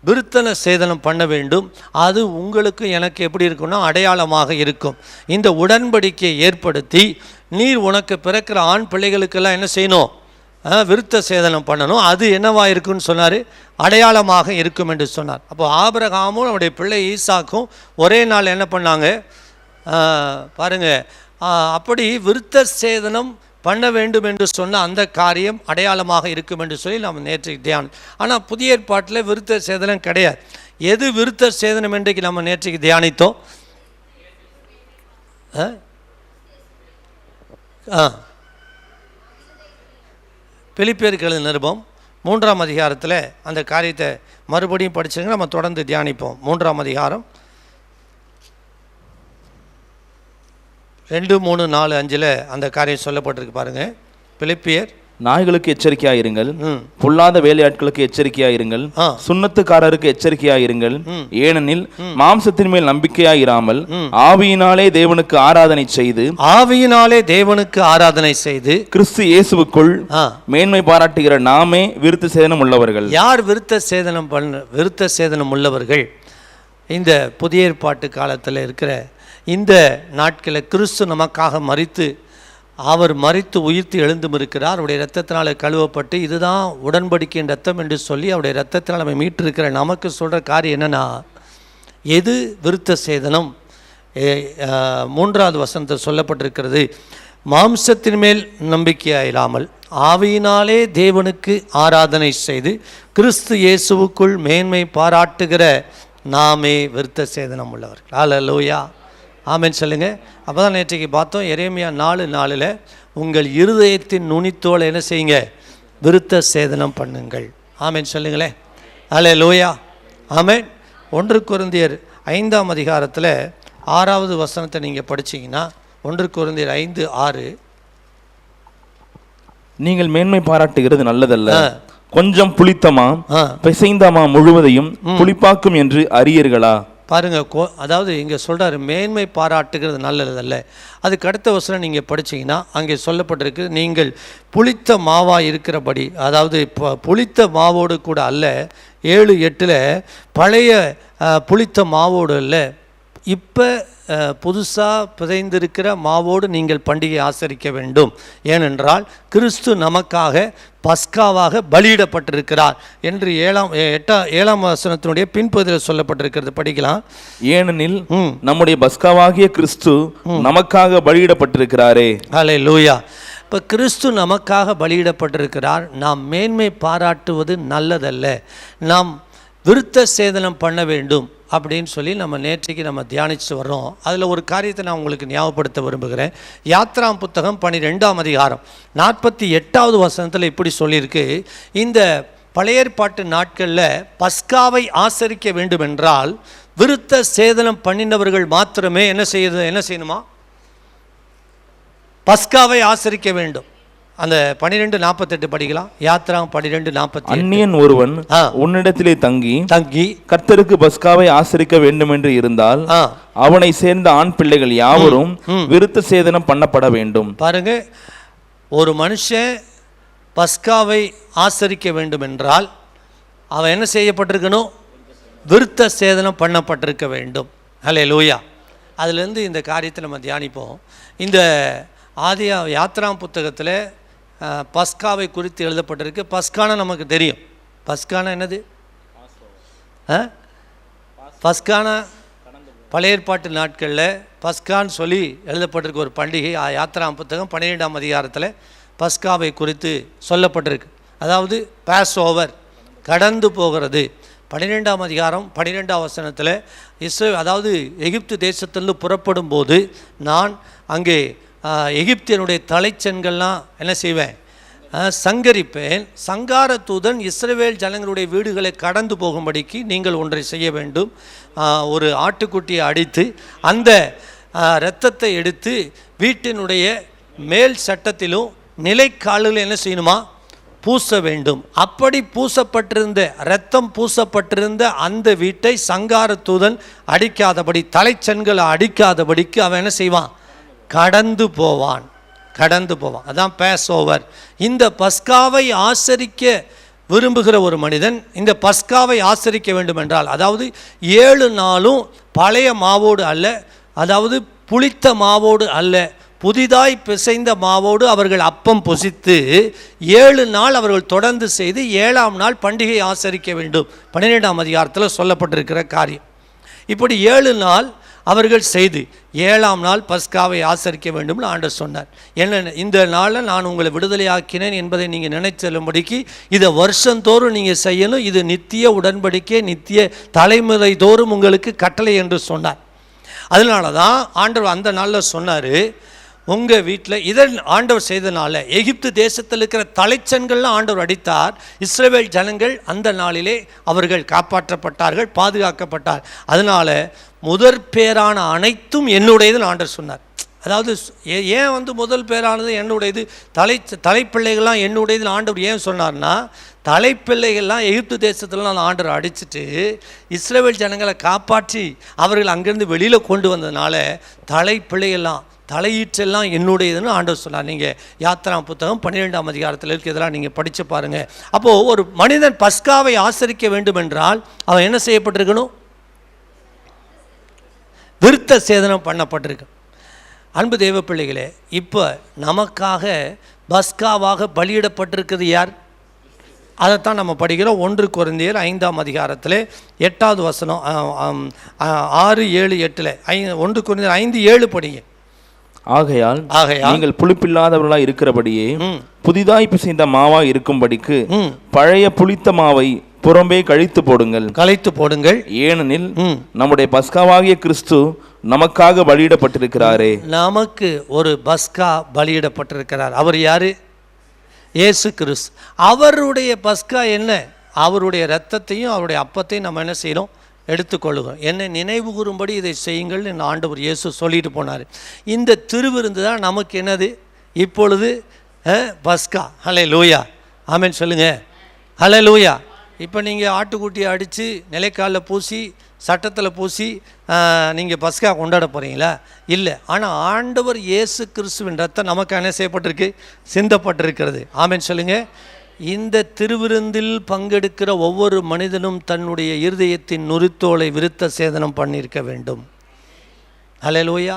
விருத்தன சேதனம் பண்ண வேண்டும். அது உங்களுக்கு எனக்கு எப்படி இருக்குன்னா அடையாளமாக இருக்கும். இந்த உடன்படிக்கையை ஏற்படுத்தி நீர் உனக்கு பிறக்கிற ஆண் பிள்ளைகளுக்கெல்லாம் என்ன செய்யணும், விருத்த சேதனம் பண்ணணும். அது என்னவாக இருக்குன்னு சொன்னார், அடையாளமாக இருக்கும் என்று சொன்னார். அப்போ ஆபிரகாமும் அவருடைய பிள்ளை ஈசாக்கும் ஒரே நாள் என்ன பண்ணாங்க பாருங்கள், அப்படி விருத்த சேதனம் பண்ண வேண்டும் என்று சொன்ன அந்த காரியம் அடையாளமாக இருக்கும் என்று சொல்லி நாம் நேற்றைக்கு தியானம். ஆனால் புதிய ஏற்பாட்டில் விருத்த சேதனம் கிடையாது. எது விருத்த சேதனம் என்றைக்கு நம்ம நேற்றைக்கு தியானித்தோம்? பிலிப்பியருக்கு எழுதின நிருபம் 3ஆம் அதிகாரத்தில் அந்த காரியத்தை மறுபடியும் படிச்சுங்க, நம்ம தொடர்ந்து தியானிப்போம். 3ஆம் அதிகாரம் 2, 3, 4, 5 அந்த காரியம் சொல்லப்பட்டிருக்கு பாருங்க. பிலிப்பியர், நாய்களுக்கு எச்சரிக்கையாயிருங்கள், பொல்லாத வேலையாட்களுக்கு எச்சரிக்கையாயிருங்கள், சுண்ணத்துக்காரருக்கு எச்சரிக்கையாயிருங்கள், ஏனெனில் மாம்சத்தின் மேல் நம்பிக்கையாயிராமல் ஆவியினாலே தேவனுக்கு ஆராதனை செய்து கிறிஸ்து இயேசுவுக்குள் மேன்மை பாராட்டுகிற நாமே விருத்த சேதனம் உள்ளவர்கள். யார் விருத்த சேதனம் உள்ளவர்கள்? இந்த புதிய ஏற்பாட்டு காலத்தில் இருக்கிற இந்த நாட்களில் கிறிஸ்து நமக்காக அவர் மரித்து உயிர்த்து எழுந்தும் இருக்கிறார். அவருடைய இரத்தத்தினால் கழுவப்பட்டு இதுதான் உடன்படிக்கையின் ரத்தம் என்று சொல்லி அவருடைய இரத்தத்தினால் நம்ம மீட்டிருக்கிற நமக்கு சொல்கிற காரியம் என்னென்னா, எது விருத்த சேதனம்? 3வது வசனத்தில் சொல்லப்பட்டிருக்கிறது, மாம்சத்தின் மேல் நம்பிக்கையாயிராமல் ஆவியினாலே தேவனுக்கு ஆராதனை செய்து கிறிஸ்து இயேசுவுக்குள் மேன்மை பாராட்டுகிற நாமே விருத்த சேதனம் உள்ளவர்கள். அல்லேலூயா. ஆமென் சொல்லுங்க. அப்போ தான் நேற்றைக்கு பார்த்தோம், எரேமியா 4:4 உங்கள் இருதயத்தின் நுனித்தோலை என்ன செய்யுங்க, விருத்த சேதனம் பண்ணுங்கள். ஆமென் சொல்லுங்களேன். அல்லேலூயா. ஆமென். 1 கொரிந்தியர் 5ஆம் அதிகாரத்தில் 6வது வசனத்தை நீங்கள் படிச்சீங்கன்னா, 1 கொரிந்தியர் 5:6 நீங்கள் மேன்மை பாராட்டுகிறது நல்லதல்ல, கொஞ்சம் புளித்தமா பிசைந்தமா முழுவதையும் புளிப்பாக்கும் என்று அறியீர்களா? பாருங்க, அதாவது இங்கே சொல்கிறாரு மேன்மை பாராட்டுகிறது நல்லதல்ல. அதுக்கு அடுத்த வசனம் நீங்கள் படிச்சீங்கன்னா அங்கே சொல்லப்பட்டிருக்கு, நீங்கள் புளித்த மாவாக இருக்கிறபடி, அதாவது புளித்த மாவோடு கூட அல்ல, 7:8 பழைய புளித்த மாவோடு இல்லை, இப்போ புதுசாக பிதைந்திருக்கிற மாவோடு நீங்கள் பண்டிகை ஆசரிக்க வேண்டும். ஏனென்றால் கிறிஸ்து நமக்காக பஸ்காவாக பலியிடப்பட்டிருக்கிறார் என்று 7ஆம் வசனத்தினுடைய பின்பகுதியில் சொல்லப்பட்டிருக்கிறது. படிக்கலாம். ஏனெனில் நம்முடைய பஸ்காவாகிய கிறிஸ்து நமக்காக பலியிடப்பட்டிருக்கிறாரே. அல்லேலூயா. இப்போ கிறிஸ்து நமக்காக பலியிடப்பட்டிருக்கிறார். நாம் மேன்மை பாராட்டுவது நல்லதல்ல, நாம் விருத்த சேதனம் பண்ண வேண்டும் அப்படின்னு சொல்லி நம்ம நேற்றைக்கு நம்ம தியானித்து வர்றோம். அதில் ஒரு காரியத்தை நான் உங்களுக்கு ஞாபகப்படுத்த விரும்புகிறேன். யாத்ராம் புத்தகம் 12ஆம் அதிகாரம் 48வது வசனத்தில் இப்படி சொல்லியிருக்கு, இந்த பழைய ஏற்பாட்டு நாட்களில் பஸ்காவை ஆசரிக்க வேண்டும் என்றால் விருத்த சேதனம் பண்ணினவர்கள் மாத்திரமே என்ன செய்யணுமா, பஸ்காவை ஆசரிக்க வேண்டும். அந்த 12:48 படிக்கலாம். யாத்ராம் 12:48. அந்நியன் ஒருவன் உன்னிடத்திலே தங்கி கர்த்தருக்கு பஸ்காவை ஆசரிக்க வேண்டும் என்று இருந்தால் அவனை சேர்ந்த ஆண் பிள்ளைகள் யாவரும் விருத்த சேதனம் பண்ணப்பட வேண்டும். பாருங்க, ஒரு மனுஷன் பஸ்காவை ஆசரிக்க வேண்டும் என்றால் அவன் என்ன செய்யப்பட்டிருக்கணும், விருத்த சேதனம் பண்ணப்பட்டிருக்க வேண்டும். அல்லேலூயா. அதுலேருந்து இந்த காரியத்தை நம்ம தியானிப்போம். இந்த யாத்ராம் புத்தகத்தில் பஸ்காவை குறித்து எழுதப்பட்டிருக்கு. பஸ்கானா நமக்கு தெரியும். பஸ்கானா என்னது? பஸ்கானா பழைய ஏற்பாட்டு நாட்களில் பஸ்கான்னு சொல்லி எழுதப்பட்டிருக்க ஒரு பண்டிகை யாத்திராம் புத்தகம் 12ஆம் அதிகாரத்தில் பஸ்காவை குறித்து சொல்லப்பட்டிருக்கு. அதாவது பாஸ் ஓவர், கடந்து போகிறது. 12ஆம் அதிகாரம் 12ஆம் வசனத்தில் அதாவது எகிப்து தேசத்திலிருந்து புறப்படும் போது நான் அங்கே எகிப்தியனுடைய தலைச்சன்கள்லாம் என்ன செய்வேன், சங்கரிப்பேன். சங்கார தூதன் இஸ்ரவேல் ஜனங்களுடைய வீடுகளை கடந்து போகும்படிக்கு நீங்கள் ஒன்றை செய்ய வேண்டும். ஒரு ஆட்டுக்குட்டியை அடித்து அந்த இரத்தத்தை எடுத்து வீட்டினுடைய மேல் சட்டத்திலும் நிலைக்காலில் என்ன செய்யணுமா, பூச வேண்டும். அப்படி பூசப்பட்டிருந்த இரத்தம் பூசப்பட்டிருந்த அந்த வீட்டை சங்கார தூதன் அடிக்காதபடி, தலைச்சன்களை அடிக்காதபடிக்கு அவன் என்ன செய்வான், கடந்து போவான். அதான் பாஸ் ஓவர். இந்த பஸ்காவை ஆசரிக்க விரும்புகிற ஒரு மனிதன் இந்த பஸ்காவை ஆசரிக்க வேண்டும் என்றால், அதாவது 7 நாளும் பழைய மாவோடு அல்ல, அதாவது புளித்த மாவோடு அல்ல, புதிதாய் பிசைந்த மாவோடு அவர்கள் அப்பம் புசித்து 7 நாள் அவர்கள் தொடர்ந்து செய்து 7ஆம் நாள் பண்டிகை ஆசரிக்க வேண்டும். 12ஆம் அதிகாரத்தில் சொல்லப்பட்டிருக்கிற காரியம். இப்படி 7 நாள் அவர்கள் செய்து 7ஆம் நாள் பஸ்காவை ஆசரிக்க வேண்டும்னு ஆண்டவர் சொன்னார். என்ன, இந்த நாளில் நான் உங்களை விடுதலையாக்கினேன் என்பதை நீங்கள் நினைச்செல்லும்படிக்கு இதை வருஷந்தோறும் நீங்கள் செய்யணும். இது நித்திய உடன்படிக்கை, நித்திய தலைமுறை தோறும் உங்களுக்கு கட்டளை என்று சொன்னார். அதனால தான் ஆண்டவர் அந்த நாளில் சொன்னார், உங்கள் வீட்டில் இதை ஆண்டவர் செய்தனால எகிப்து தேசத்தில் இருக்கிற தலைச்சன்கள்லாம் ஆண்டவர் அடித்தார். இஸ்ரவேல் ஜனங்கள் அந்த நாளிலே அவர்கள் காப்பாற்றப்பட்டார்கள், பாதுகாக்கப்பட்டார். அதனால் முதற் பேரான அனைத்தும் என்னுடையதுன்னு ஆண்டவர் சொன்னார். அதாவது ஏன் முதல் பேரானது என்னுடையது, தலைப்பிள்ளைகள்லாம் என்னுடையதுன்னு ஆண்டவர் ஏன் சொன்னார்னா, தலைப்பிள்ளைகள்லாம் எகிப்து தேசத்துலாம் ஆண்டவர் அடிச்சுட்டு இஸ்ரவேல் ஜனங்களை காப்பாற்றி அவர்கள் அங்கேருந்து வெளியில் கொண்டு வந்ததுனால தலைப்பிள்ளைகள்லாம் தலையீற்றெல்லாம் என்னுடையதுன்னு ஆண்டவர் சொன்னார். நீங்கள் யாத்திராம் புத்தகம் 12ஆம் அதிகாரத்தில் இருக்கிறதெல்லாம் நீங்கள் படித்து பாருங்கள். அப்போது ஒரு மனிதன் பஸ்காவை ஆசரிக்க வேண்டும் என்றால் அவன் என்ன செய்யப்பட்டிருக்கணும், விருத்த சேதனம் பண்ணப்பட்டிருக்கு. அன்பு தேவ பிள்ளைகளே, இப்போ நமக்காக பஸ்காவாக பலியிடப்பட்டிருக்கிறது யார்? அதைத்தான் நம்ம படிக்கிறோம். 1 கொரிந்தியர் 5ஆம் அதிகாரத்தில் 8வது வசனம், 6, 7, 8. 1 கொரிந்தியர் 5:7 படிங்க. ஆகையால் நீங்கள் புளிப்பில்லாதவர்களாய் இருக்கிறபடியே புதிதாய் பிசைந்த மாவாய் இருக்கும்படிக்கு பழைய புளித்த மாவை புறம்பே கழித்து போடுங்கள். ஏனெனில் நம்முடைய பஸ்காவாகிய கிறிஸ்து நமக்காக பலியிடப்பட்டிருக்கிறாரே. நமக்கு ஒரு பஸ்கா பலியிடப்பட்டிருக்கிறார். அவர் யாரு? இயேசு கிறிஸ்து. அவருடைய பஸ்கா என்ன? அவருடைய இரத்தத்தையும் அவருடைய அப்பத்தையும் நம்ம என்ன செய்யணும், எடுத்துக்கொள்ளுவோம். என்னை நினைவு கூறும்படி இதை செய்யுங்கள் என்று ஆண்டவர் இயேசு சொல்லிட்டு போனார். இந்த திருவிருந்து தான் நமக்கு என்னது இப்பொழுது பஸ்கா. ஹல்லேலூயா, ஆமென் சொல்லுங்க. ஹல்லேலூயா. இப்போ நீங்கள் ஆட்டுக்குட்டியை அடித்து நிலைக்காலில் பூசி சட்டத்தில் பூசி நீங்கள் பஸ்கா கொண்டாட போகிறீங்களா? இல்லை. ஆனால் ஆண்டவர் இயேசு கிறிஸ்துவின் ரத்தம் நமக்கு என்ன செய்யப்பட்டிருக்கு, சிந்தப்பட்டிருக்கிறது. ஆமென் சொல்லுங்கள். இந்த திருவிருந்தில் பங்கெடுக்கிற ஒவ்வொரு மனிதனும் தன்னுடைய இருதயத்தின் நுரித்தோலை விருத்த சேதனம் பண்ணியிருக்க வேண்டும். ஹல்லேலூயா,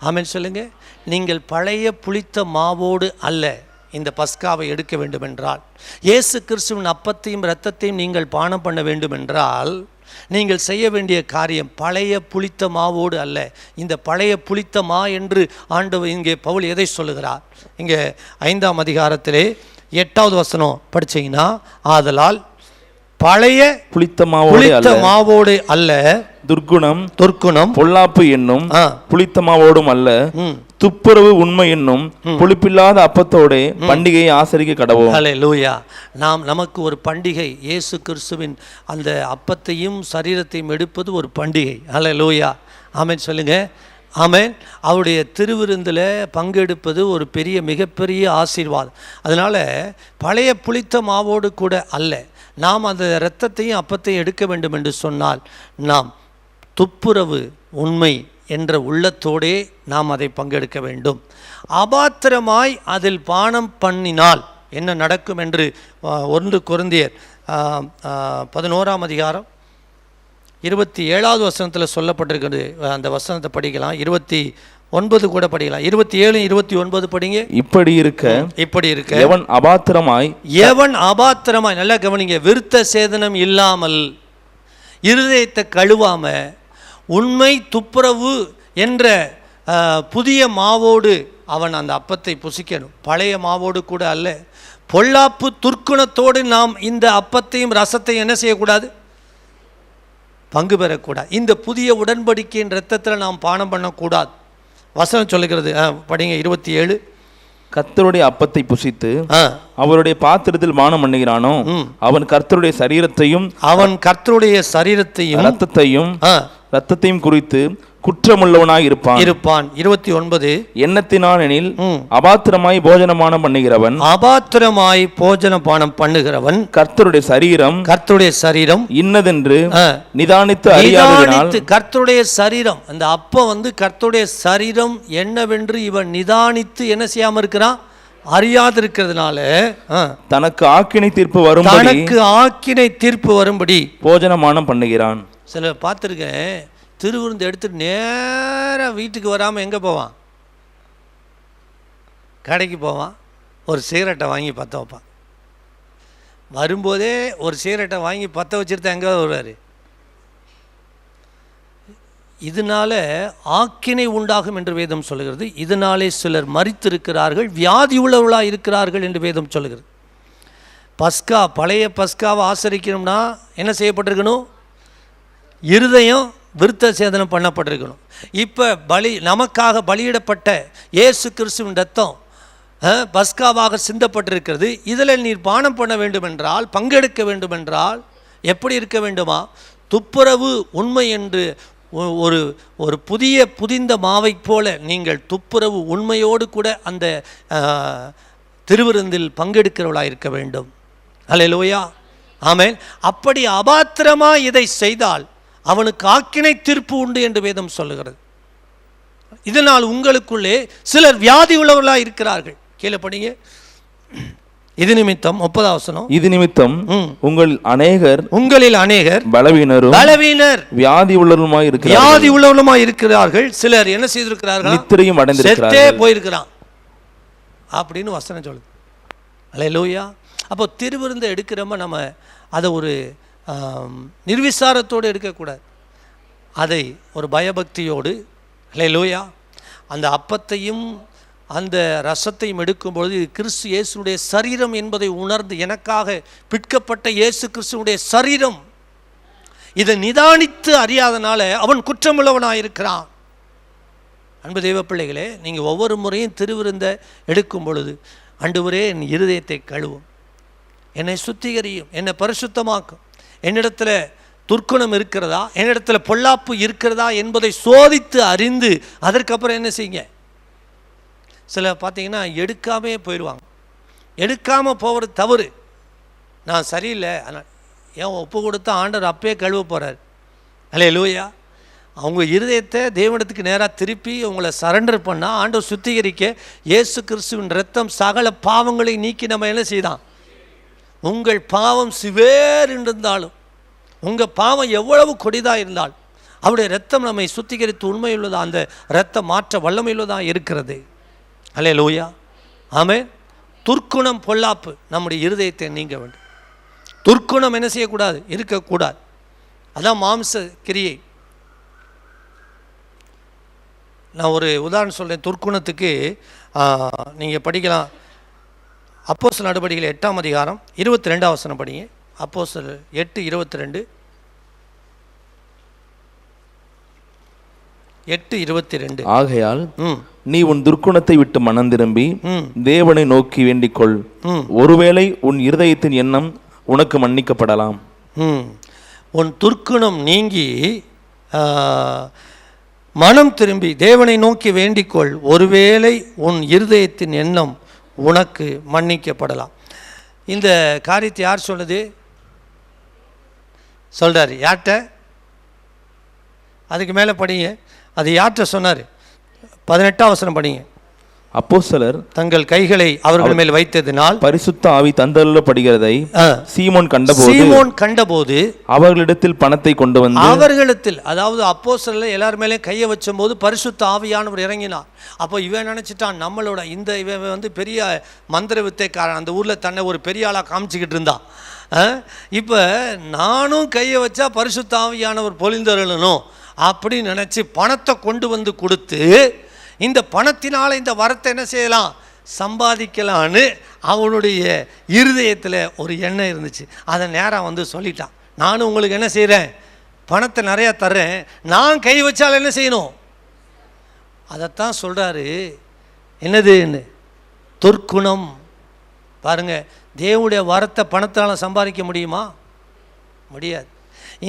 ஆமென் சொல்லுங்கள். நீங்கள் பழைய புளித்த மாவோடு அல்ல இந்த பஸ்காவை எடுக்க வேண்டும் என்றால், இயேசு கிறிஸ்துவின் அப்பத்தையும் இரத்தத்தையும் நீங்கள் பானம் பண்ண வேண்டும் என்றால் நீங்கள் செய்ய வேண்டிய காரியம் பழைய புளித்த மாவோடு அல்ல. இந்த பழைய புளித்த மா என்று ஆண்டவர் இங்கே பவுல் எதை சொல்லுகிறார்? இங்கே 5ஆம் அதிகாரத்திலே 8வது வசனம் படிச்சீங்கன்னா, ஆதலால் பழைய புளித்த மாவோடு அல்ல, துர்க்குணம் பொல்லாப்பு என்னும் புளித்த மாவோடும் அல்ல, துப்புரவு உண்மை என்னும் புளிப்பில்லாத அப்பத்தோட பண்டிகையை ஆசரிக்க கடவோம். ஹல்லேலூயா. நமக்கு ஒரு பண்டிகை, இயேசு கிறிஸ்துவின் அந்த அப்பத்தையும் சரீரத்தையும் எடுப்பது ஒரு பண்டிகை. ஹல்லேலூயா, ஆமென் சொல்லுங்க. ஆமென். அவருடைய திருவிருந்தில் பங்கெடுப்பது ஒரு மிகப்பெரிய ஆசீர்வாதம். அதனால் பழைய புளித்த மாவோடு கூட அல்ல, நாம் அந்த இரத்தத்தையும் அப்பத்தையும் எடுக்க வேண்டும் என்று சொன்னால் நாம் துப்புரவு உண்மை என்ற உள்ளத்தோடே நாம் அதை பங்கெடுக்க வேண்டும். அபாத்திரமாய் அதில் பானம் பண்ணினால் என்ன நடக்கும் என்று 1 கொரிந்தியர் 11ஆம் அதிகாரம் 27வது வசனத்தில் சொல்லப்பட்டிருக்கிறது. அந்த வசனத்தை படிக்கலாம். 29 கூட படிக்கலாம். 27, 29 படிங்க. இப்படி இருக்க எவன் அபாத்திரமாய் நல்லா கவனிங்க, விருத்த சேதனம் இல்லாமல் இருதயத்தை கழுவாம உண்மை துப்புரவு என்ற புதிய மாவோடு அவன் அந்த அப்பத்தை புசிக்கணும், பழைய மாவோடு கூட அல்ல. பொல்லாப்பு துர்க்குணத்தோடு நாம் இந்த அப்பத்தையும் ரசத்தையும் என்ன செய்யக்கூடாது? பங்கு பெறக்கூடாது. இந்த புதிய உடன்படிக்கையின் இரத்தத்தில் நாம் பானம் பண்ணக்கூடாது. வசனம் சொல்லுகிறது, படிங்க 27. கர்த்தருடைய அப்பத்தை புசித்து அவருடைய பாத்திரத்தில் பானம் பண்ணுகிறானோ அவன் கர்த்தருடைய சரீரத்தையும் ரத்தத்தையும் குறித்து குற்றமுள்ளவனாய் இருப்பான். 29. எண்ணத்தினானெனில் அபாத்திரமாய் போஜனபானம் பண்ணுகிறவன் கர்த்தருடைய சரீரம் இன்னதென்று நிதானித்து அறியாததினால், கர்த்தருடைய சரீரம், அந்த அப்பம் கர்த்தருடைய சரீரம் என்னவென்று இவன் நிதானித்து என்ன செய்யாம இருக்கிறான்? அறியாதிருக்கிறதுனால தனக்கு ஆக்கினை தீர்ப்பு வரும்படி போஜனமானம் பண்ணுகிறான். சில பார்த்துருக்கேன், திருவிருந்து எடுத்துட்டு நேராக வீட்டுக்கு வராமல் எங்கே போவான்? கடைக்கு போவான், ஒரு சிகரெட்டை வாங்கி பற்ற வைப்பான். வரும்போதே ஒரு சிகரெட்டை வாங்கி பற்ற வச்சுட்டு தான் எங்கே வருவார்? இதனால ஆக்கினை உண்டாகும் என்று வேதம் சொல்லுகிறது. இதனாலே சிலர் மரித்திருக்கிறார்கள், வியாதி உள்ளவர்களாக இருக்கிறார்கள் என்று வேதம் சொல்லுகிறது. பஸ்கா, பழைய பஸ்காவை ஆசரிக்கணும்னா என்ன செய்யப்பட்டிருக்கணும்? இருதயம் விருத்த சேதனம் பண்ணப்பட்டிருக்கணும். இப்போ நமக்காக பலியிடப்பட்ட இயேசு கிறிஸ்துவின் ரத்தம் பஸ்காவாக சிந்தப்பட்டிருக்கிறது. இதில் நீர் பானம் பண்ண வேண்டுமென்றால், பங்கெடுக்க வேண்டுமென்றால் எப்படி இருக்க வேண்டுமா? துப்புரவு உண்மை என்று ஒரு புதிந்த மாவை போல நீங்கள் துப்புரவு உண்மையோடு கூட அந்த திருவிருந்தில் பங்கெடுக்கிறவளாக இருக்க வேண்டும். அல்லேலூயா, ஆமென். அப்படி அபாத்திரமாக இதை செய்தால் அவனுக்கு ஆக்கினை தீர்ப்பு உண்டு என்று வேதம் சொல்லுகிறது. இதனால் உங்களுக்குள்ளே சிலர் வியாதி உள்ளவர்களாக இருக்கிறார்கள். கீழே படிங்க. இது நிமித்தம் 30வது வசனம். இது நிமித்தம் உங்களில் அநேகர் பலவீனர் வியாதி உள்ளவர்களுமாய் இருக்கிறார்கள். சிலர் என்ன செய்திருக்கிறார்கள்? நித்திரையும் அடைந்திருக்கிறார்கள், செத்தே போயிருக்கிறான் அப்படின்னு வசனம் சொல்லுது. அல்லேலூயா. அப்போ திருவிருந்தை எடுக்கிறோம நம்ம அதை ஒரு நிர்விசாரத்தோடு எடுக்கக்கூடாது. அதை ஒரு பயபக்தியோடு, அல்லேலூயா, அந்த அப்பத்தையும் அந்த ரசத்தையும் எடுக்கும்பொழுது இது கிறிஸ்து இயேசுடைய சரீரம் என்பதை உணர்ந்து, எனக்காக பிற்கப்பட்ட இயேசு கிறிஸ்துடைய சரீரம், இதை நிதானித்து அறியாதனால அவன் குற்றமுள்ளவனாயிருக்கிறான். அன்பு தெய்வ பிள்ளைகளே, நீங்கள் ஒவ்வொரு முறையும் திருவிருந்தை எடுக்கும் பொழுது, ஆண்டவரே என் இருதயத்தை கழுவும், என்னை சுத்திகரியும், என்னை பரிசுத்தமாக்கும், என்னிடத்தில் துர்க்குணம் இருக்கிறதா, என்னிடத்தில் பொல்லாப்பு இருக்கிறதா என்பதை சோதித்து அறிந்து அதற்கப்புறம் என்ன செய்யுங்க. சில பார்த்தீங்கன்னா எடுக்காமே போயிடுவாங்க. எடுக்காமல் போகிறது தவறு. நான் சரியில்லை, ஆனால் ஏன் ஒப்பு கொடுத்தா ஆண்டவர் அப்பயே கழுவ போகிறார். அல்லேலூயா. அவங்க இருதயத்தை தேவனிடத்துக்கு நேராக திருப்பி உங்களை சரண்டர் பண்ணால் ஆண்டவர் சுத்திகரிக்க இயேசு கிறிஸ்துவின் ரத்தம் சகல பாவங்களை நீக்கி நம்ம என்ன செய்தான். உங்கள் பாவம் சிவேர் இருந்தாலும், உங்கள் பாவம் எவ்வளவு கொடிதாக இருந்தால் அவருடைய ரத்தம் நம்மை சுத்திகரித்து உண்மையுள்ளதா, அந்த ரத்தம் மாற்ற வல்லமையுள்ளதாக இருக்கிறது. அல்லேலூயா, ஆமென். துர்க்குணம் பொல்லாப்பு நம்முடைய இருதயத்தை நீங்க வேண்டும். துர்க்குணம் என்ன செய்யக்கூடாது? இருக்கக்கூடாது. அதான் மாம்ச கிரியை. நான் ஒரு உதாரணம் சொல்கிறேன். துர்க்குணத்துக்கு நீங்கள் படிக்கலாம். அப்போஸ்தலர் நடபடிகள் 8ஆம் அதிகாரம் 22ஆம் வசனம் படிங்க. அப்போஸ்தலர் 8:22, 8:22. ஆகையால் நீ உன் துர்க்குணத்தை விட்டு மனம் திரும்பி தேவனை நோக்கி வேண்டிக்கொள், ஒருவேளை உன் இருதயத்தின் எண்ணம் உனக்கு மன்னிக்கப்படலாம். உன் துர்க்குணம் நீங்கி மனம் திரும்பி தேவனை நோக்கி வேண்டிக்கொள், ஒருவேளை உன் இருதயத்தின் எண்ணம் உனக்கு மன்னிக்கப்படலாம். இந்த காரியத்தை யார் சொன்னது? சொல்றாரு. யார்கிட்ட? அதுக்கு மேலே படிங்க. அது யார்கிட்ட சொன்னார்? 18ஆம் வசனம் படிங்க. அப்போஸ்தலர் தங்கள் கைகளை அவர்கள் மேல் வைத்ததினால் பரிசுத்த ஆவி தந்தருளப்படுகிறதை சீமோன் கண்டபோது அவர்களிடத்தில் பணத்தை கொண்டு வந்து, அவர்களிடத்தில், அதாவது அப்போஸ்தலர் எல்லார் மேலேயும் கையை வச்சும் போது பரிசுத்த ஆவியானவர் இறங்கினார். அப்போ இவன் நினச்சிட்டான் நம்மளோட இந்த இவன் பெரிய மந்திர வித்தைக்காரன், அந்த ஊரில் தன்னை ஒரு பெரிய ஆளாக காமிச்சிக்கிட்டு இருந்தான். இப்போ நானும் கையை வச்சா பரிசுத்த ஆவியானவர் பொழிந்தருளணும் அப்படின்னு நினச்சி பணத்தை கொண்டு வந்து கொடுத்து இந்த பணத்தினால் இந்த வரத்தை என்ன செய்யலாம், சம்பாதிக்கலான்னு அவனுடைய இருதயத்தில் ஒரு எண்ணம் இருந்துச்சு. அதை நேராக வந்து சொல்லிட்டான், நானும் உங்களுக்கு என்ன செய்கிறேன், பணத்தை நிறையா தர்றேன், நான் கை வச்சால் என்ன செய்யணும். அதைத்தான் சொல்கிறாரு, என்னதுன்னு, துர்க்குணம். பாருங்கள், தேவனுடைய வரத்தை பணத்தால் சம்பாதிக்க முடியுமா? முடியாது.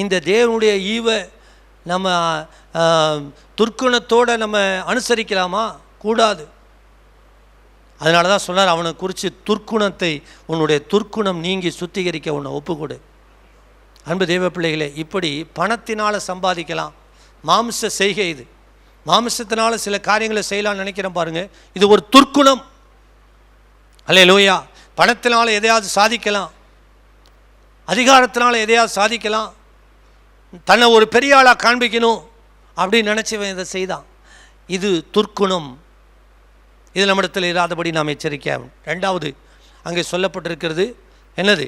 இந்த தேவனுடைய ஈவை நம்ம துர்க்குணத்தோடு நம்ம அனுசரிக்கலாமா? கூடாது. அதனால தான் சொன்னார், அவனை குறித்து துர்க்குணத்தை, உன்னுடைய துர்க்குணம் நீங்கி சுத்திகரிக்க உன்னை ஒப்புக்கொடு. அன்பு தேவ பிள்ளைகளே, இப்படி பணத்தினால் சம்பாதிக்கலாம். மாம்ச செய்கை இது. மாம்சத்தினால் சில காரியங்களை செய்யலாம்னு நினைக்கிறேன் பாருங்கள், இது ஒரு துர்க்குணம். அல்லேலூயா. பணத்தினால் எதையாவது சாதிக்கலாம், அதிகாரத்தினால் எதையாவது சாதிக்கலாம், தன்னை ஒரு பெரிய ஆளாக காண்பிக்கணும் அப்படின்னு நினச்சவன் இதை செய்தான். இது துர்க்குணம். இது நம்மிடத்தில் இராதபடி நாம் எச்சரிக்கையாகும். ரெண்டாவது அங்கே சொல்லப்பட்டிருக்கிறது என்னது,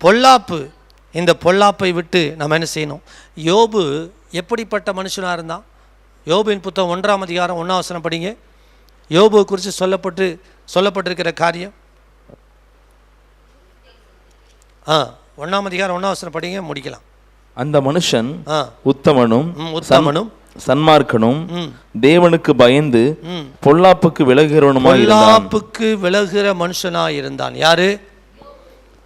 பொல்லாப்பு. இந்த பொல்லாப்பை விட்டு நம்ம என்ன செய்யணும். யோபு எப்படிப்பட்ட மனுஷனாக இருந்தான்? யோபுவின் புத்தகம் 1ஆம் அதிகாரம் 1ஆம் வசனம் படிங்க. யோபுவை குறித்து சொல்லப்பட்டிருக்கிற காரியம் 1ஆம் அதிகாரம் 1ஆம் வசனம் படிங்க, முடிக்கலாம். அந்த மனுஷன் உத்தமனும் சன்மார்க்கனும் தேவனுக்கு பயந்து பொல்லாப்புக்கு விலகுகிற மனுஷனாய் இருந்தான். யாரு?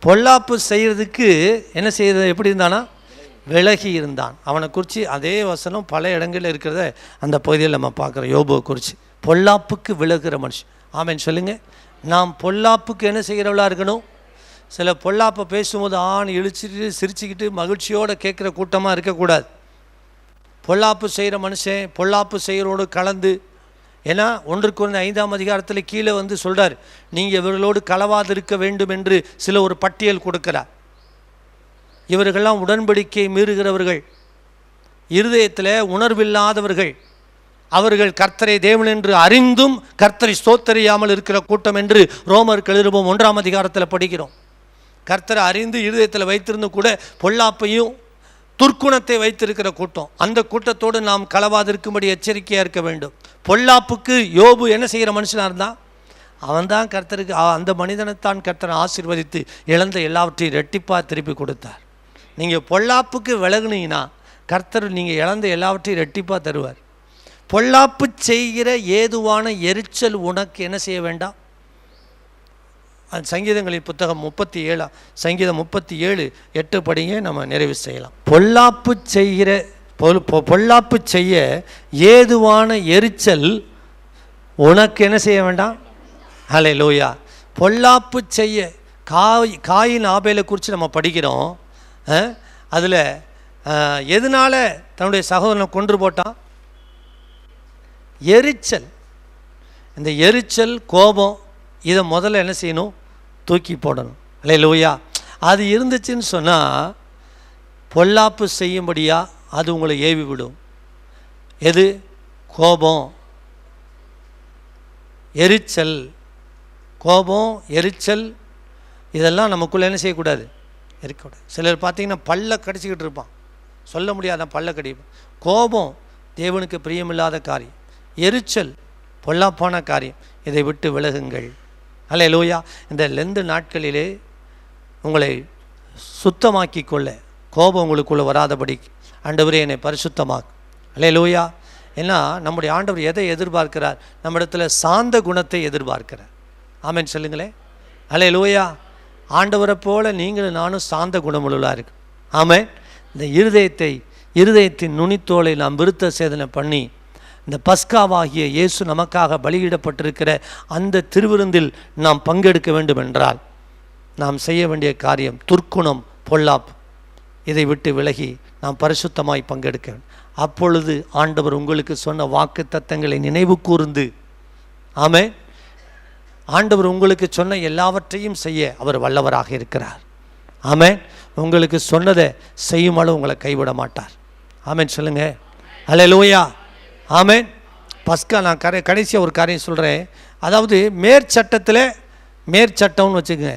பொல்லாப்பு செய்யறதுக்கு என்ன செய்யறது, எப்படி இருந்தானா, விலகி இருந்தான். அவனை குறித்து அதே வசனம் பல இடங்களில் இருக்கிறத அந்த பகுதியில் நம்ம பார்க்குறோம். யோபுவை குறித்து பொல்லாப்புக்கு விலகுகிற மனுஷன். ஆமென் சொல்லுங்க. நாம் பொல்லாப்புக்கு என்ன செய்கிறவளா இருக்கணும். சில பொல்லாப்பை பேசும்போது இழிச்சிட்டு சிரிச்சுக்கிட்டு மகிழ்ச்சியோடு கேட்குற கூட்டமாக இருக்கக்கூடாது. பொல்லாப்பு செய்கிற மனுஷன் பொல்லாப்பு செய்கிறோடு கலந்து, ஏன்னா 1 கொரிந்தியர் 5ஆம் அதிகாரத்தில் கீழே வந்து சொல்கிறார், நீங்கள் இவர்களோடு கலவாது இருக்க வேண்டும் என்று சில ஒரு பட்டியல் கொடுக்கிறார். இவர்கள்லாம் உடன்படிக்கை மீறுகிறவர்கள், இருதயத்தில் உணர்வில்லாதவர்கள், அவர்கள் கர்த்தரை தேவன் என்று அறிந்தும் கர்த்தரை ஸ்தோத்தரியாமல் இருக்கிற கூட்டம் என்று ரோமர் எழுதும் 1ஆம் அதிகாரத்தில் படிக்கிறோம். கர்த்தரை அறிந்து இருதயத்தில் வைத்திருந்து கூட பொல்லாப்பையும் துர்க்குணத்தை வைத்திருக்கிற கூட்டம், அந்த கூட்டத்தோடு நாம் களவாதிருக்கும்படி எச்சரிக்கையாக இருக்க வேண்டும். பொல்லாப்புக்கு யோபு என்ன செய்கிற மனுஷனாக இருந்தால், அவன் தான் கர்த்தருக்கு, அந்த மனிதனைத்தான் கர்த்தரை ஆசீர்வதித்து இழந்த எல்லாவற்றையும் ரெட்டிப்பாக திருப்பி கொடுத்தார். நீங்கள் பொல்லாப்புக்கு விலகுனீங்கன்னா கர்த்தர் நீங்கள் இழந்த எல்லாவற்றையும் ரெட்டிப்பாக தருவார். பொல்லாப்பு செய்கிற ஏதுவான எரிச்சல் உனக்கு என்ன செய்ய வேண்டாம். சங்கீதங்களின் புத்தகம் 37 சங்கீதம் 37:8 படிங்க, நம்ம நிறைவு செய்யலாம். பொல்லாப்பு செய்ய ஏதுவான எரிச்சல் உனக்கு என்ன செய்ய வேண்டாம். ஹல்லேலூயா. பொல்லாப்பு செய்ய காயின் ஆபேலை குறித்து நம்ம படிக்கிறோம். அதில் எதனால தன்னுடைய சகோதரனை கொன்று போட்டான்? எரிச்சல். இந்த எரிச்சல், கோபம், இதை முதல்ல என்ன செய்யணும், தூக்கி போடணும். அல்லேலூயா. அது இருந்துச்சுன்னு சொன்னால் பொல்லாப்பு செய்யும்படியா அது உங்களை ஏவி விடும். எது? கோபம், எரிச்சல். கோபம், எரிச்சல், இதெல்லாம் நமக்குள்ளே என்ன செய்யக்கூடாது, இருக்கக்கூடாது. சிலர் பார்த்தீங்கன்னா பல்ல கடிச்சிக்கிட்டு இருப்பான், சொல்ல முடியாத பல்ல கடிப்பான். கோபம் தேவனுக்கு பிரியமில்லாத காரியம், எரிச்சல் பொல்லாப்பான காரியம். இதை விட்டு விலகுங்கள். அல்லேலூயா. இந்த லெந்து நாட்களிலே உங்களை சுத்தமாக்கி கொள்ள, கோபம் உங்களுக்குள்ளே வராதபடி ஆண்டவரே என்னை பரிசுத்தமாக்கு. அல்லேலூயா. ஏன்னா நம்முடைய ஆண்டவர் எதை எதிர்பார்க்கிறார்? நம்ம இடத்துல சாந்த குணத்தை எதிர்பார்க்கிறார். ஆமென் சொல்லுங்களேன். அல்லேலூயா. ஆண்டவரை போல நீங்களும் நானும் சாந்த குணமுள்ளதாக இருக்கு. ஆமென். இந்த இருதயத்தின் நுனித்தோலை நாம் விருத்த சேதனை பண்ணி, இந்த பஸ்காவாகிய இயேசு நமக்காக பலியிடப்பட்டிருக்கிற அந்த திருவிருந்தில் நாம் பங்கெடுக்க வேண்டும் என்றால் நாம் செய்ய வேண்டிய காரியம் துர்க்குணம், பொல்லாப்பு, இதை விட்டு விலகி நாம் பரிசுத்தமாய் பங்கெடுக்க வேண்டும். அப்பொழுது ஆண்டவர் உங்களுக்கு சொன்ன வாக்கு தத்தங்களை நினைவு கூர்ந்து, ஆமென், ஆண்டவர் உங்களுக்கு சொன்ன எல்லாவற்றையும் செய்ய அவர் வல்லவராக இருக்கிறார். ஆமென். உங்களுக்கு சொன்னதை செய்யும் அளவு உங்களை கைவிட மாட்டார். ஆமென் சொல்லுங்க. அல்லேலூயா. ஆமென். பஸ்கா நான் கடைசியாக ஒரு காரியம் சொல்கிறேன். அதாவது மேற்சட்டம்னு வச்சுக்கோங்க.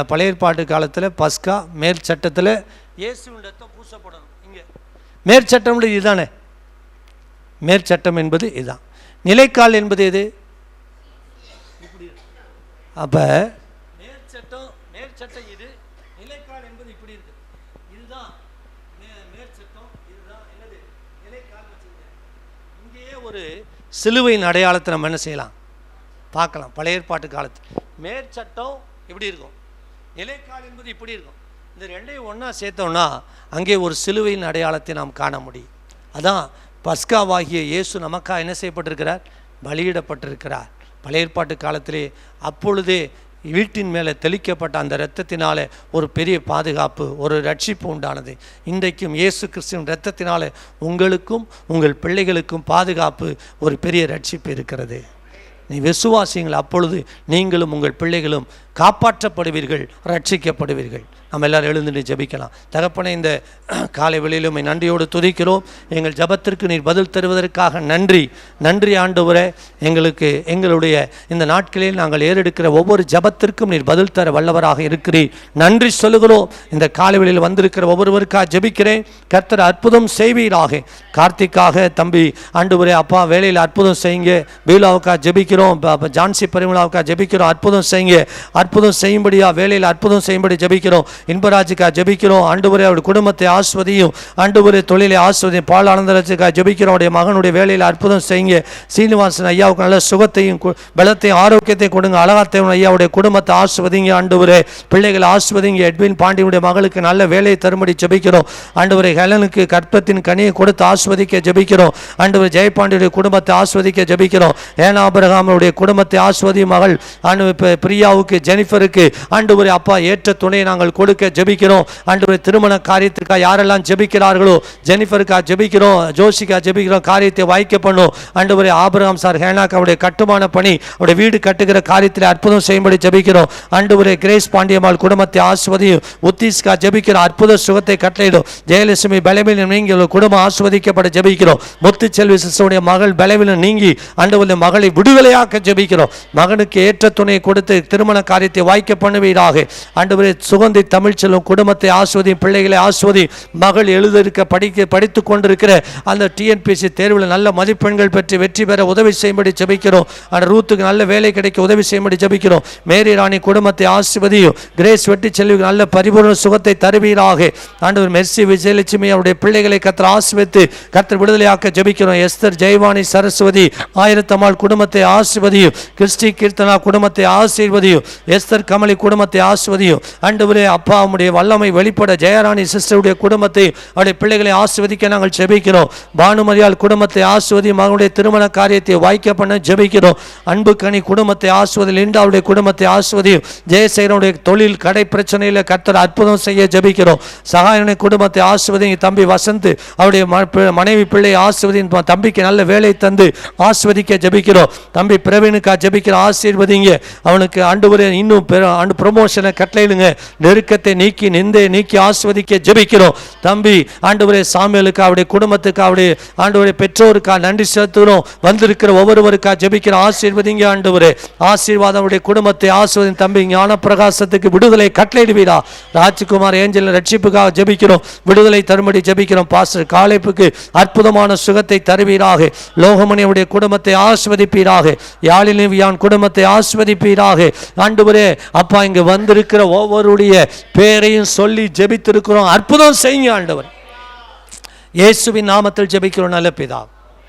பழைய ஏற்பாட்டு காலத்தில் பஸ்கா மேற்சட்டத்தில் இயேசுவின் ரத்தம் பூசப்படணும். இங்கே மேற்சட்டம்னு இதுதானே. மேற்சட்டம் என்பது இதுதான். நிலைக்கால் என்பது எது? அப்போ மேற்சட்டம் இது, நிலைக்கால் என்பது இப்படி இருக்கு. இதுதான் மேற்சட்டம், இதுதான் என்னது நிலைக்கால். இங்கேயே ஒரு சிலுவையின் அடையாளத்தை நம்ம என்ன செய்யலாம் பார்க்கலாம். பழைய ஏற்பாட்டு காலத்து மேற்சட்டம் இப்படி இருக்கும், நிலைக்கால் என்பது இப்படி இருக்கும். இந்த ரெண்டையும் ஒன்றா சேர்த்தோம்னா அங்கே ஒரு சிலுவையின் அடையாளத்தை நாம் காண முடியும். அதான் பஸ்காவாகிய இயேசு நமக்காக என்ன செய்யப்பட்டிருக்கிறார்? பலியிடப்பட்டிருக்கிறார். பழைய ஏற்பாட்டு காலத்திலே அப்பொழுதே வீட்டின் மேலே தெளிக்கப்பட்ட அந்த இரத்தத்தினாலே ஒரு பெரிய பாதுகாப்பு, ஒரு ரட்சிப்பு உண்டானது. இன்றைக்கும் இயேசு கிறிஸ்துவின் இரத்தத்தினாலே உங்களுக்கும் உங்கள் பிள்ளைகளுக்கும் பாதுகாப்பு, ஒரு பெரிய ரட்சிப்பு இருக்கிறது. நீ விசுவாசிங்கள், அப்பொழுது நீங்களும் உங்கள் பிள்ளைகளும் காப்பாற்றப்படுவீர்கள், ரட்சிக்கப்படுவீர்கள். நம்ம எல்லாரும் எழுந்து ஜெபிக்கலாம். தகப்பனே, இந்த காலை வேளையிலும் உம்மை நன்றியோடு துதிக்கிறோம். எங்கள் ஜெபத்திற்கு நீர் பதில் தருவதற்காக நன்றி. நன்றி ஆண்டவரே. எங்களுடைய இந்த நாட்களில் நாங்கள் ஏறெடுக்கிற ஒவ்வொரு ஜெபத்திற்கும் நீர் பதில் தர வல்லவராக இருக்கிறீர். நன்றி சொல்லுகிறோம். இந்த காலை வேளையில் வந்திருக்கிற ஒவ்வொருவருக்காக ஜெபிக்கிறேன். கர்த்தர் அற்புதம் செய்வீராக. கார்த்திக்காக தம்பி ஆண்டவரே அப்பா வேலையில் அற்புதம் செய்யுங்க. பீலாவுக்காக ஜெபிக்கிறோம், ஜான்சி பரிமளாவுக்காக ஜெபிக்கிறோம். அற்புதம் செய்யுங்க. அற்புதம் செய்யும்படியா வேலையில் அற்புதம் செய்யும்படி ஜெபிக்கிறோம். இன்பராஜுக்காக ஜெபிக்கிறோம். ஆண்டவரே அவருடைய குடும்பத்தை ஆஸ்வதியும், ஆண்டவரே தொழிலை ஆஸ்வதியும். பால் ஆனந்தராஜுக்காக ஜெபிக்கிறோம். அவருடைய மகனுடைய வேலையில் அற்புதம் செய்யுங்க. சீனிவாசன் ஐயாவுக்கு நல்ல சுகத்தையும் பலத்தையும் ஆரோக்கியத்தையும் கொடுங்க. அழகாத்தையும் ஐயாவுடைய குடும்பத்தை ஆஸ்வதிங்க. ஆண்டவரே பிள்ளைகளை ஆஸ்வதிங்க. எட்வின் பாண்டியனுடைய மகளுக்கு நல்ல வேலையை தரும்படி ஜெபிக்கிறோம். ஆண்டவரே ஹெலனுக்கு கற்பத்தின் கனியை கொடுத்து ஆஸ்வதிக்க ஜெபிக்கிறோம். ஆண்டவரே ஜெயபாண்டியுடைய குடும்பத்தை ஆஸ்வதிக்க ஜெபிக்கிறோம். ஏனா ஆபிரகாமுடைய குடும்பத்தை ஆஸ்வதி மகள் பிரியாவுக்கு, ஜெனிஃபருக்கு ஆண்டவரே அப்பா ஏற்ற துணையை நாங்கள் கொடுக்க ஜெபிக்கிறோம். ஆண்டவரே திருமண காரியத்திற்காக யாரெல்லாம் ஜெபிக்கிறார்களோ, ஜெனிஃபருக்காக ஜெபிக்கிறோம், ஜோசிக்காக ஜெபிக்கிறோம். காரியத்தை வாய்க்க பண்ணும். ஆண்டவரே ஆபிரகாம் சார் ஹேனாக்கு அவருடைய கட்டுமான பணி, அவருடைய வீடு கட்டுகிற காரியத்தில் அற்புதம் செய்யும்படி ஜெபிக்கிறோம். ஆண்டவரே கிரேஸ் பாண்டியம்மாள் குடும்பத்தை ஆஸ்வதியும். உத்தீஸ்கா ஜெபிக்கிறோம். அற்புத சுகத்தை கட்டளையிடும். ஜெயலட்சுமி பலவீனம் நீங்கி குடும்பம் ஆஸ்வதிக்கப்பட ஜெபிக்கிறோம். முத்துச்செல்வி சிஸ்டருடைய மகள் பலவீனம் நீங்கி ஆண்டவருடைய மகளை விடுதலையாக்க ஜெபிக்கிறோம். மகனுக்கு ஏற்ற துணையை கொடுத்து திருமண காரியத்தை வாய்க்க பண்ணுவீராக. ஆண்டவரே சுகந்தி தமிழ்ச்செல்வம் குடும்பத்தை ஆஸ்வதியும், பிள்ளைகளை ஆஸ்வதி. மகள் படித்துக் கொண்டிருக்கிற அந்த டிஎன்பிஎஸ்சி தேர்வில் நல்ல மதிப்பெண்கள் பெற்று வெற்றி பெற உதவி செய்யும்படி ஜெபிக்கிறோம். அந்த ரூத்துக்கு நல்ல வேலை கிடைக்க உதவி செய்யும்படி ஜெபிக்கிறோம். மேரி ராணி குடும்பத்தை ஆஸ்வதியும். கிரேஸ் வெட்டி செல்விக்கு நல்ல பரிபூர்ண சுகத்தை தருவீராக. ஆண்டவர் மெர்சி விஜயலட்சுமி அவருடைய பிள்ளைகளை கர்த்தர் ஆசீர்வதித்து கர்த்தர் விடுதலையாக்க ஜெபிக்கிறோம். எஸ்தர் ஜெயவாணி சரஸ்வதி ஆயிரத்தம்மாள் குடும்பத்தை ஆசீர்வதியும். கிறிஸ்டி கீர்த்தனா குடும்பத்தை ஆசீர்வதியும். எஸ்தர் கமலி குடும்பத்தை ஆசீர்வதியும். ஆண்டவரே அப்பா உம்முடைய வல்லமை வெளிப்பட ஜெயராணி சிஸ்டருடைய குடும்பத்தை, அவருடைய பிள்ளைகளை ஆசீர்வதிக்க நாங்கள் ஜெபிக்கிறோம். பானுமரியால் குடும்பத்தை ஆசீர்வதியும். மகனுடைய திருமண காரியத்தை வாய்க்க பண்ண ஜெபிக்கிறோம். அன்பு கனி குடும்பத்தை ஆசீர்வதி. லிண்டாவுடைய குடும்பத்தை ஆசீர்வதியும். ஜெயசேகரனுடைய தொழில் கடை பிரச்சனையில் கர்த்தர் அற்புதம் செய்ய ஜெபிக்கிறோம். சகாயனுடைய குடும்பத்தை ஆசீர்வதியும். தம்பி வசந்த் அவருடைய மனைவி பிள்ளை ஆசீர்வதியும். தம்பிக்கு நல்ல வேலை தந்து ஆசீர்வதிக்க ஜெபிக்கிறோம். தம்பி பிரவீனுக்காக ஜெபிக்கிற ஆசீர்வதிங்க. அவனுக்கு ஆண்டவரே இன்னும் ப்ரமோஷனை கட்டளையிடுங்க. நெருக்கத்தை நீக்கி நிந்தையை நீக்கி ஆசீர்வதிக்க ஜெபிக்கிறோம். தம்பி ஆண்டவரே சாமுவேலுக்கு அவருடைய குடும்பத்துக்கு அவருடைய ஆண்டவரே பெற்றோருக்காக நன்றி செலுத்துகிறோம். வந்திருக்கிற ஒவ்வொருவருக்காக ஜெபிக்கிற ஆசீர்வதிங்க. ஆண்டவரே ஆசீர்வாதம் அவருடைய குடும்பத்தை ஆசீர்வதி. தம்பி ஞான பிரகாசத்துக்கு விடுதலை கட்டளையிடுவீரா. ராஜ்குமார் ஏஞ்சல் ரட்சிப்புக்காக ஜெபிக்கிறோம். விடுதலை தரும்படி ஜெபிக்கிறோம். பாஸ்டர் காலேப்புக்கு அற்புதமான சுகத்தை தருவீராக. லோகமணியுடைய குடும்பத்தை ஆசீர்வதிப்பீராக. யாழினியான் குடும்பத்தை ஆசீர்வதிப்பீராக. ஆண்டவரே அப்பா இங்கு வந்திருக்கிற ஒவ்வொருடைய பேரையும் சொல்லி ஜெபித்திருக்கிறோம். அற்புதம் செய்யுங்க ஆண்டவர். இயேசுவின் நாமத்தில் ஜெபிக்கிறோம் நல்ல பிதா.